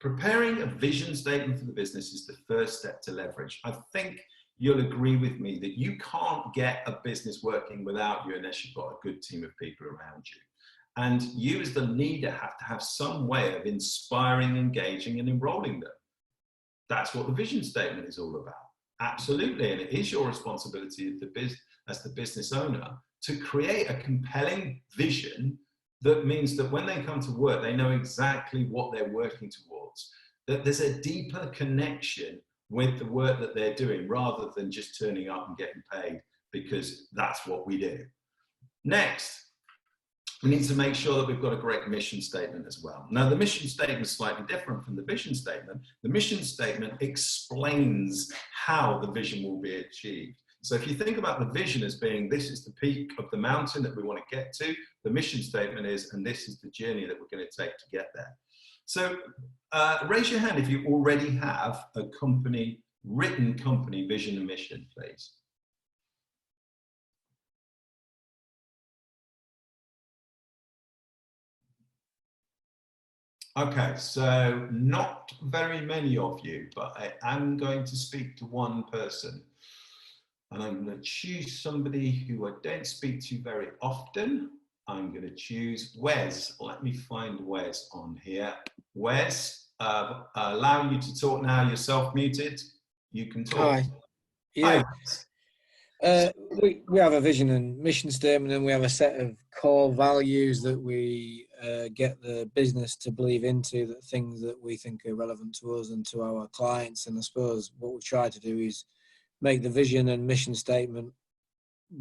Preparing a vision statement for the business is the first step to leverage. I think you'll agree with me that you can't get a business working without you unless you've got a good team of people around you. And you as the leader have to have some way of inspiring, engaging, and enrolling them. That's what the vision statement is all about. Absolutely. And it is your responsibility as the business owner to create a compelling vision that means that when they come to work, they know exactly what they're working towards, that there's a deeper connection with the work that they're doing rather than just turning up and getting paid because that's what we do. Next, we need to make sure that we've got a great mission statement as well. Now, the mission statement is slightly different from the vision statement. The mission statement explains how the vision will be achieved. So if you think about the vision as being, this is the peak of the mountain that we want to get to, the mission statement is, and this is the journey that we're going to take to get there. So raise your hand if you already have a written company vision and mission, please. Okay, so not very many of you, but I am going to speak to one person. And I'm going to choose somebody who I don't speak to very often. I'm going to choose Wes. Let me find Wes on here. Wes, allowing you to talk now. You're self-muted. You can talk. Hi. Yeah. Hi. We have a vision and mission statement, and we have a set of core values that we get the business to believe into, that things that we think are relevant to us and to our clients. And I suppose what we try to do is make the vision and mission statement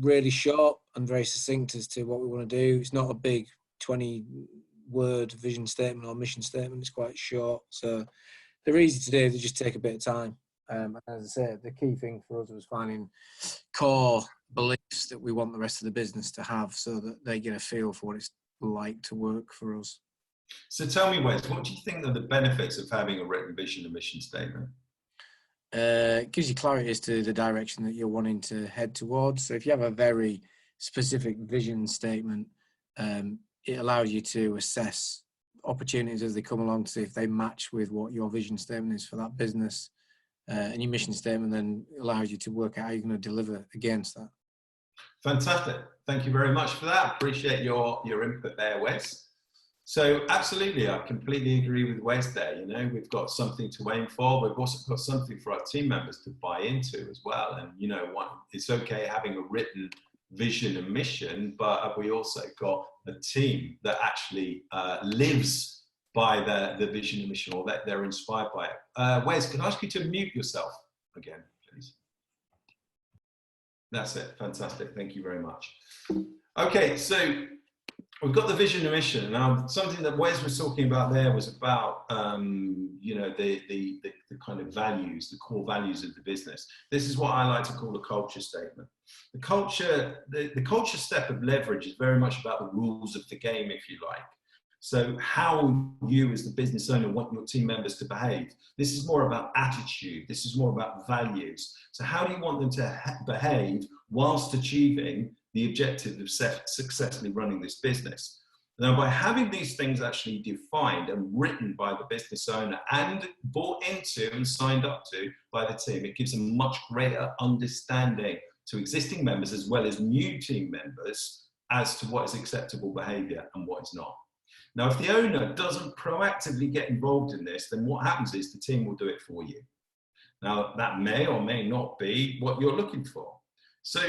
really short and very succinct as to what we want to do. It's not a big 20-word vision statement or mission statement. It's quite short. So they're easy to do. They just take a bit of time. As I said, the key thing for us was finding core beliefs that we want the rest of the business to have, so that they get a feel for what it's like to work for us. So tell me, Wes, what do you think are the benefits of having a written vision and mission statement? It gives you clarity as to the direction that you're wanting to head towards. So if you have a very specific vision statement, it allows you to assess opportunities as they come along to see if they match with what your vision statement is for that business. And your mission statement then allows you to work out how you're going to deliver against that. Fantastic. Thank you very much for that. Appreciate your input there, Wes. So absolutely, I completely agree with Wes there. You know, we've got something to aim for. We've also got something for our team members to buy into as well. And, you know, it's okay having a written vision and mission, but we also got a team that actually lives by the vision and mission, or that they're inspired by it. Wes, can I ask you to mute yourself again, please? That's it. Fantastic. Thank you very much. Okay, so we've got the vision and mission. Now, something that Wes was talking about there was about, you know, the kind of values, the core values of the business. This is what I like to call a culture statement. The culture step of leverage is very much about the rules of the game, if you like. So how you as the business owner want your team members to behave. This is more about attitude. This is more about values. So how do you want them to behave whilst achieving the objective of successfully running this business? Now, by having these things actually defined and written by the business owner and bought into and signed up to by the team, it gives a much greater understanding to existing members as well as new team members as to what is acceptable behavior and what is not. Now, if the owner doesn't proactively get involved in this, then what happens is the team will do it for you. Now, that may or may not be what you're looking for. So,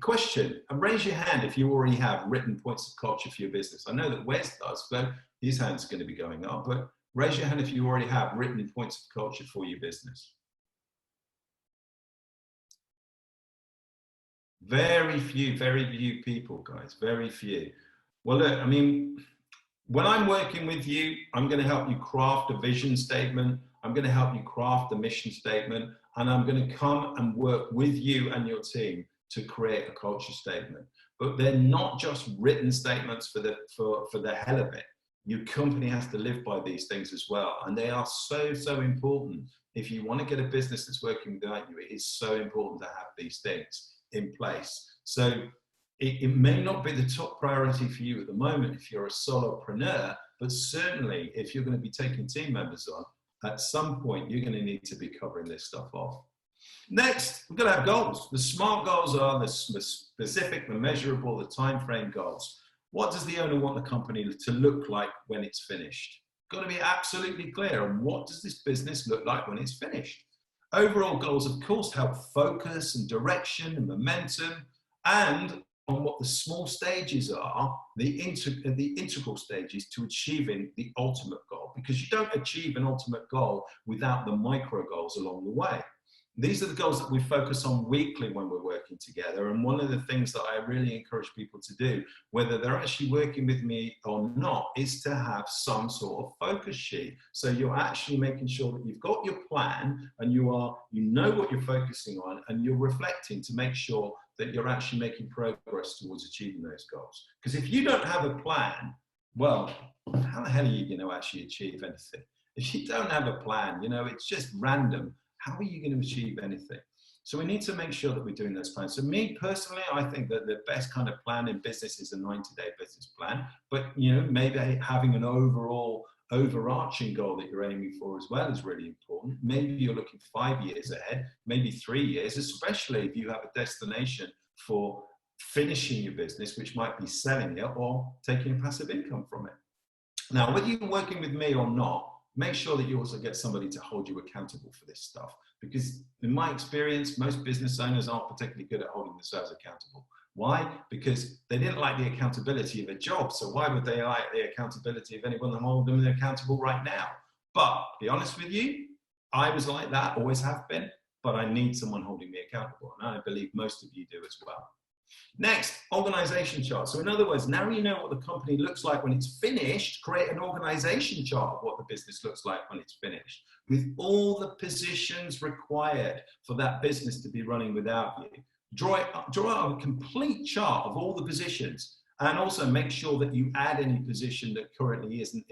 question, and raise your hand if you already have written points of culture for your business. I know that Wes does, so his hand's going to be going up, but raise your hand if you already have written points of culture for your business. Very few people, guys, very few. Well, look, I mean, when I'm working with you, I'm going to help you craft a vision statement. I'm going to help you craft a mission statement, and I'm going to come and work with you and your team to create a culture statement. But they're not just written statements for the hell of it. Your company has to live by these things as well, and they are so important. If you want to get a business that's working without you, it is so important to have these things in place. So it may not be the top priority for you at the moment if you're a solopreneur, but certainly if you're going to be taking team members on, at some point you're going to need to be covering this stuff off. Next, we're going to have goals. The SMART goals are the specific, the measurable, the time frame goals. What does the owner want the company to look like when it's finished? Got to be absolutely clear on what does this business look like when it's finished. Overall goals, of course, help focus and direction and momentum, and on what the small stages are, the integral stages to achieving the ultimate goal, because you don't achieve an ultimate goal without the micro goals along the way. These are the goals that we focus on weekly when we're working together. And one of the things that I really encourage people to do, whether they're actually working with me or not, is to have some sort of focus sheet. So you're actually making sure that you've got your plan and you know what you're focusing on, and you're reflecting to make sure that you're actually making progress towards achieving those goals. Because if you don't have a plan, well, how the hell are you going to actually achieve anything? If you don't have a plan, you know, it's just random. How are you going to achieve anything? So we need to make sure that we're doing those plans. So me personally, I think that the best kind of plan in business is a 90-day business plan, but you know, maybe having an overall overarching goal that you're aiming for as well is really important. Maybe you're looking 5 years ahead, maybe 3 years, especially if you have a destination for finishing your business, which might be selling it or taking a passive income from it. Now, whether you're working with me or not, make sure that you also get somebody to hold you accountable for this stuff. Because in my experience, most business owners aren't particularly good at holding themselves accountable. Why? Because they didn't like the accountability of a job. So why would they like the accountability of anyone that hold them accountable right now? But to be honest with you, I was like that, always have been, but I need someone holding me accountable. And I believe most of you do as well. Next, organization chart. So in other words, now you know what the company looks like when it's finished, create an organization chart of what the business looks like when it's finished, with all the positions required for that business to be running without you. Draw out a complete chart of all the positions, and also make sure that you add any position that currently isn't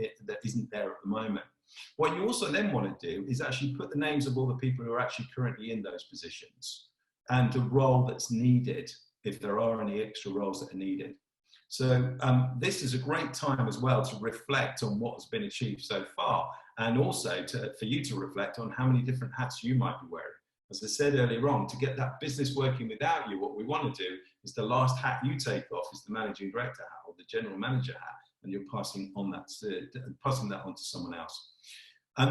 there at the moment. What you also then want to do is actually put the names of all the people who are actually currently in those positions and the role that's needed, if there are any extra roles that are needed. So this is a great time as well to reflect on what has been achieved so far, and also for you to reflect on how many different hats you might be wearing. As I said earlier on, to get that business working without you, what we want to do is the last hat you take off is the managing director hat or the general manager hat, and you're passing that on to someone else.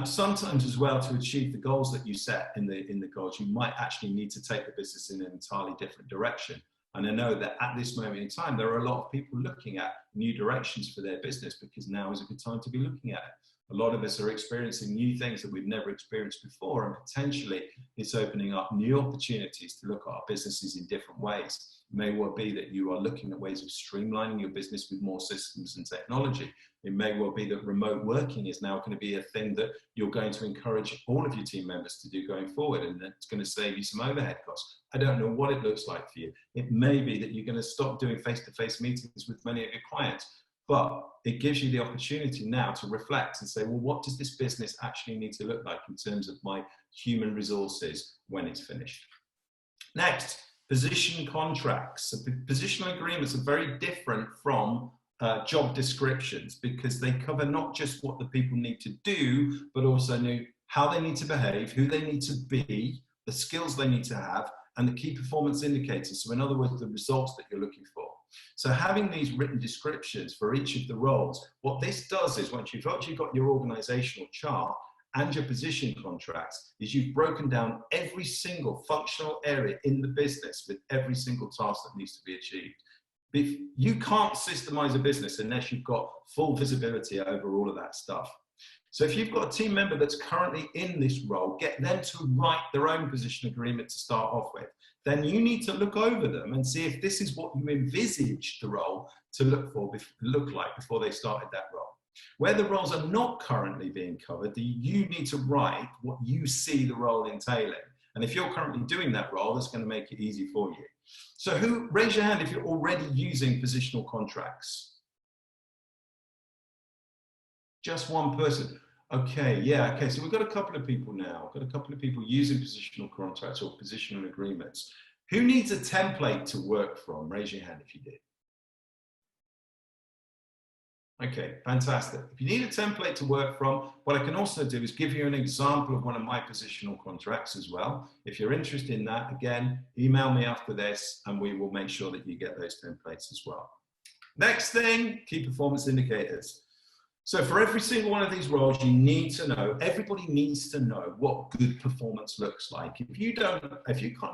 Sometimes as well, to achieve the goals that you set in the goals, you might actually need to take the business in an entirely different direction. And I know that at this moment in time, there are a lot of people looking at new directions for their business, because now is a good time to be looking at it. A lot of us are experiencing new things that we've never experienced before, and potentially it's opening up new opportunities to look at our businesses in different ways. It may well be that you are looking at ways of streamlining your business with more systems and technology. It may well be that remote working is now going to be a thing that you're going to encourage all of your team members to do going forward, and it's going to save you some overhead costs. I don't know what it looks like for you. It may be that you're going to stop doing face-to-face meetings with many of your clients, but it gives you the opportunity now to reflect and say, well, what does this business actually need to look like in terms of my human resources when it's finished? Next, position contracts. So positional agreements are very different from job descriptions, because they cover not just what the people need to do, but also how they need to behave, who they need to be, the skills they need to have, and the key performance indicators. So in other words, the results that you're looking for. So having these written descriptions for each of the roles, what this does is, once you've actually got your organizational chart and your position contracts, is you've broken down every single functional area in the business with every single task that needs to be achieved. If you can't systemize a business unless you've got full visibility over all of that stuff. So if you've got a team member that's currently in this role, get them to write their own position agreement to start off with. Then you need to look over them and see if this is what you envisaged the role to look like before they started that role. Where the roles are not currently being covered, you need to write what you see the role entailing. And if you're currently doing that role, that's going to make it easy for you. So raise your hand if you're already using positional contracts. Just one person. Okay, yeah, okay, so we've got a couple of people now. We've got a couple of people using positional contracts or positional agreements. Who needs a template to work from? Raise your hand if you did. Okay, fantastic. If you need a template to work from, what I can also do is give you an example of one of my positional contracts as well. If you're interested in that, again, email me after this and we will make sure that you get those templates as well. Next thing, key performance indicators. So for every single one of these roles, you need to know, everybody needs to know what good performance looks like. If you're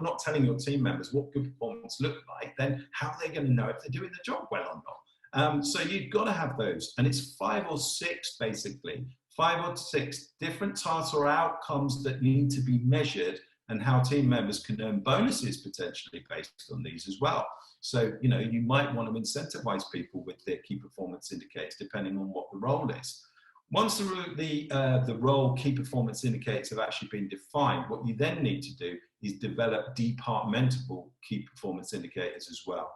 not telling your team members what good performance looks like, then how are they going to know if they're doing the job well or not? So you've got to have those, and it's 5 or 6 basically, 5 or 6 different tasks or outcomes that need to be measured, and how team members can earn bonuses potentially based on these as well. So, you might want to incentivize people with their key performance indicators depending on what the role is. Once the role key performance indicators have actually been defined, what you then need to do is develop departmental key performance indicators as well.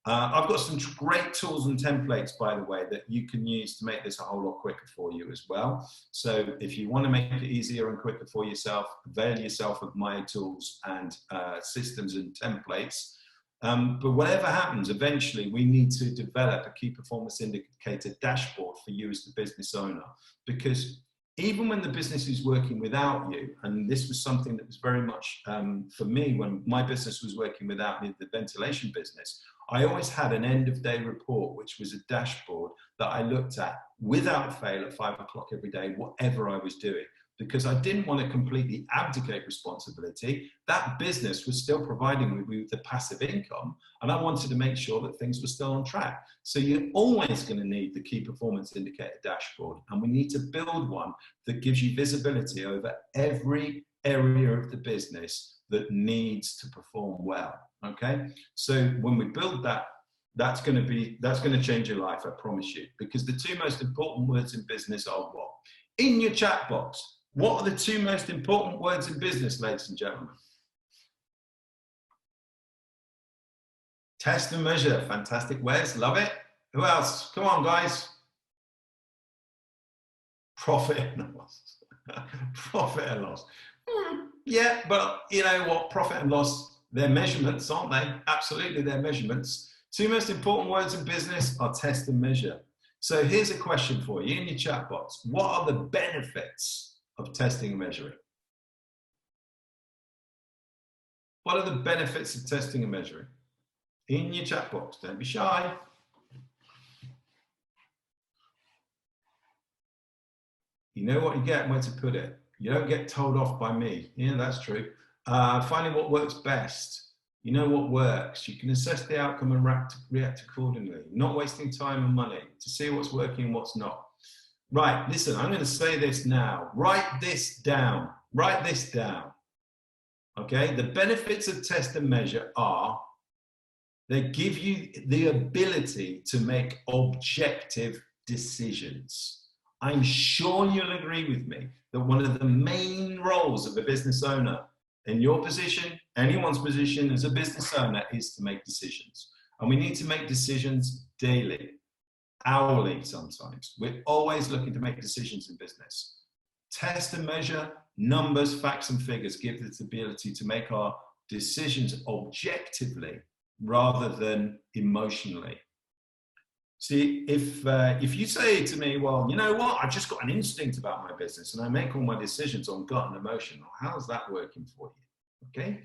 I've got some great tools and templates, by the way, that you can use to make this a whole lot quicker for you as well. So if you want to make it easier and quicker for yourself, avail yourself of my tools and systems and templates. But whatever happens, eventually we need to develop a key performance indicator dashboard for you as the business owner, because even when the business is working without you, and this was something that was very much for me when my business was working without me, the ventilation business, I always had an end of day report, which was a dashboard that I looked at without fail at 5 o'clock every day, whatever I was doing, because I didn't want to completely abdicate responsibility. That business was still providing me with the passive income, and I wanted to make sure that things were still on track. So you're always going to need the key performance indicator dashboard, and we need to build one that gives you visibility over every area of the business that needs to perform well. Okay, so when we build that, that's going to change your life, I promise you, because the two most important words in business are what? In your chat box, what are the two most important words in business, ladies and gentlemen? Test and measure. Fantastic, Wes, love it. Who else? Come on, guys. Profit and loss. Profit and loss. Yeah, but you know what? Profit and loss, they're measurements, aren't they? Absolutely, they're measurements. Two most important words in business are test and measure. So here's a question for you in your chat box. What are the benefits of testing and measuring? What are the benefits of testing and measuring? In your chat box, don't be shy. You know what you get and where to put it. You don't get told off by me. Yeah, that's true. Finding what works best. You know what works. You can assess the outcome and react accordingly. Not wasting time and money to see what's working and what's not. Right, listen, I'm going to say this now. Write this down. Write this down. Okay, the benefits of test and measure are they give you the ability to make objective decisions. I'm sure you'll agree with me that one of the main roles of a business owner in your position, anyone's position as a business owner, is to make decisions. And we need to make decisions daily, hourly sometimes. We're always looking to make decisions in business. Test and measure, numbers, facts and figures give us the ability to make our decisions objectively rather than emotionally. See, if you say to me, well, you know what, I've just got an instinct about my business and I make all my decisions on gut and emotion, well, how's that working for you? Okay,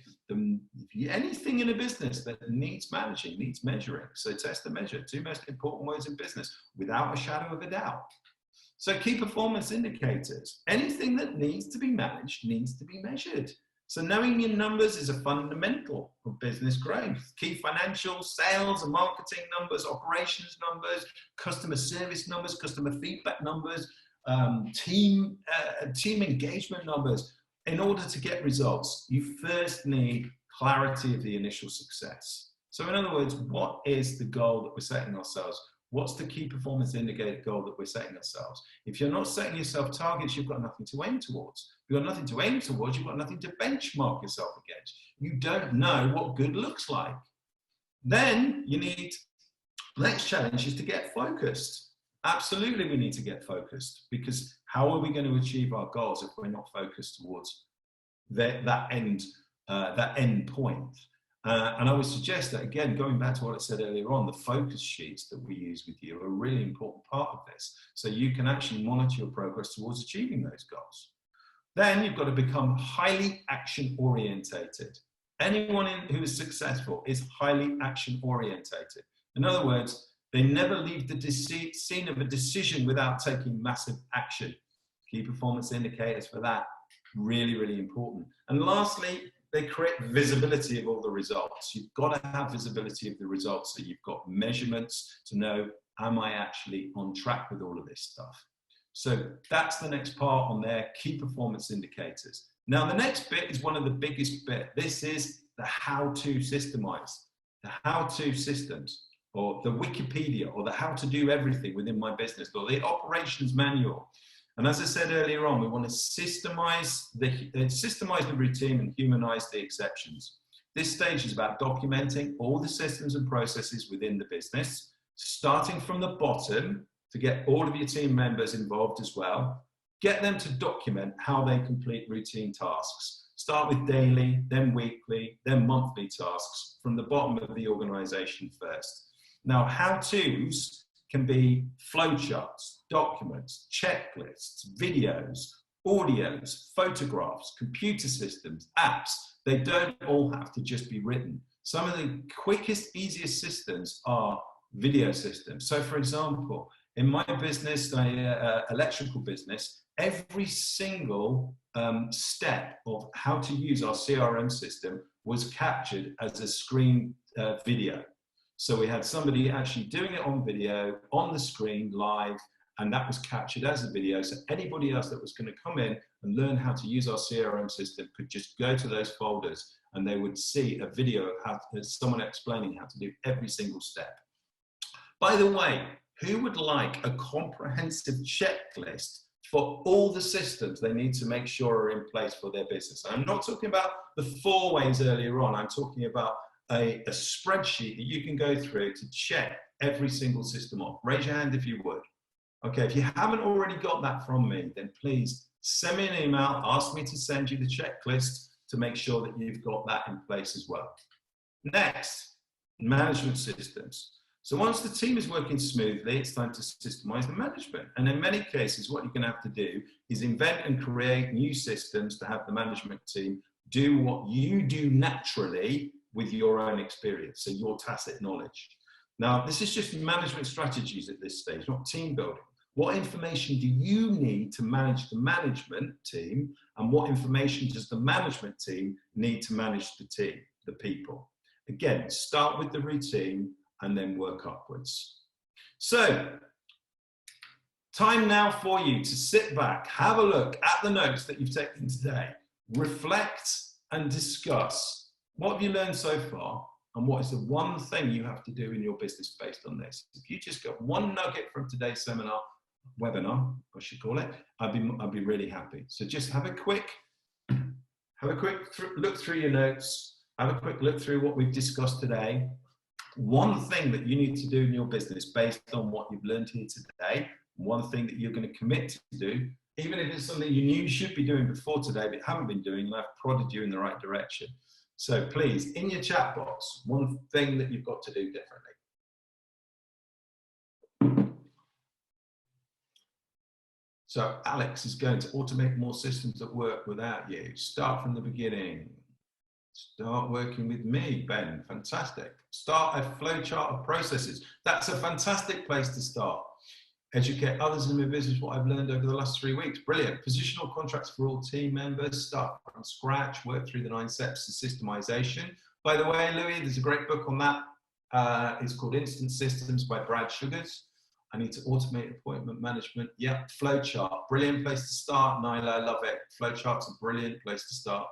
anything in a business that needs managing, needs measuring. So test and measure, two most important words in business, without a shadow of a doubt. So key performance indicators, anything that needs to be managed needs to be measured. So knowing your numbers is a fundamental of business growth. Key financial, sales and marketing numbers, operations numbers, customer service numbers, customer feedback numbers, team engagement numbers. In order to get results, you first need clarity of the initial success. So in other words, what is the goal that we're setting ourselves? What's the key performance indicator goal that we're setting ourselves? If you're not setting yourself targets, you've got nothing to aim towards. If you've got nothing to aim towards, you've got nothing to benchmark yourself against. You don't know what good looks like. Then you need, the next challenge is to get focused. Absolutely, we need to get focused, because how are we going to achieve our goals if we're not focused towards that end point? And I would suggest that, again, going back to what I said earlier on, the focus sheets that we use with you are a really important part of this. So you can actually monitor your progress towards achieving those goals. Then you've got to become highly action orientated. Anyone who is successful is highly action orientated. In other words, they never leave the scene of a decision without taking massive action. Key performance indicators for that, really, really important. And lastly, they create visibility of all the results. You've got to have visibility of the results, so you've got measurements to know, am I actually on track with all of this stuff? So that's the next part on their key performance indicators. Now, the next bit is one of the biggest bit. This is the how to systemize, the how to systems, or the Wikipedia, or the how to do everything within my business, or the operations manual. And as I said earlier on, we want to systemize the routine and humanize the exceptions. This stage is about documenting all the systems and processes within the business, starting from the bottom to get all of your team members involved as well. Get them to document how they complete routine tasks. Start with daily, then weekly, then monthly tasks from the bottom of the organization first. Now, how-tos can be flowcharts, documents, checklists, videos, audios, photographs, computer systems, apps. They don't all have to just be written. Some of the quickest, easiest systems are video systems. So for example, in my business, electrical business, every single step of how to use our CRM system was captured as a screen video. So we had somebody actually doing it on video, on the screen, live, and that was captured as a video. So anybody else that was going to come in and learn how to use our CRM system could just go to those folders and they would see a video of how someone explaining how to do every single step. By the way, who would like a comprehensive checklist for all the systems they need to make sure are in place for their business? And I'm not talking about the 4 ways earlier on. I'm talking about a spreadsheet that you can go through to check every single system off. Raise your hand if you would. Okay, if you haven't already got that from me, then please send me an email, ask me to send you the checklist to make sure that you've got that in place as well. Next, management systems. So once the team is working smoothly, it's time to systemize the management. And in many cases, what you're going to have to do is invent and create new systems to have the management team do what you do naturally with your own experience, so your tacit knowledge. Now, this is just management strategies at this stage, not team building. What information do you need to manage the management team, and what information does the management team need to manage the team, the people? Again, start with the routine and then work upwards. So, time now for you to sit back, have a look at the notes that you've taken today, reflect and discuss what have you learned so far, and what is the one thing you have to do in your business based on this. If you just got one nugget from today's webinar, I should call it, I'd be really happy. So just have a quick look through your notes, have a quick look through what we've discussed today. One thing that you need to do in your business based on what you've learned here today, one thing that you're going to commit to do, even if it's something you knew you should be doing before today but haven't been doing, and I've prodded you in the right direction. So please, in your chat box, one thing that you've got to do differently. So Alex is going to automate more systems that work without you. Start from the beginning. Start working with me, Ben. Fantastic. Start a flowchart of processes. That's a fantastic place to start. Educate others in my business, what I've learned over the last 3 weeks. Brilliant. Positional contracts for all team members. Start from scratch. Work through the 9 steps to systemization. By the way, Louis, there's a great book on that. It's called Instant Systems by Brad Sugars. I need to automate appointment management. Yep, flowchart. Brilliant place to start. Nyla, I love it. Flowchart's a brilliant place to start.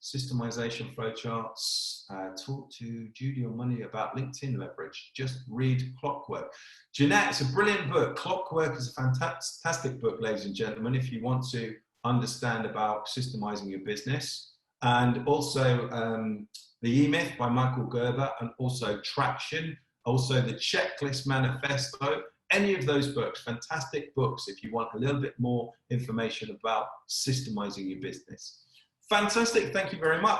Systemization flowcharts. Talk to Judy on Monday about LinkedIn leverage. Just read Clockwork. Jeanette, it's a brilliant book. Clockwork is a fantastic book, ladies and gentlemen, if you want to understand about systemizing your business. And also The E-Myth by Michael Gerber, and also Traction, also the Checklist Manifesto. Any of those books, fantastic books if you want a little bit more information about systemizing your business. Fantastic, thank you very much.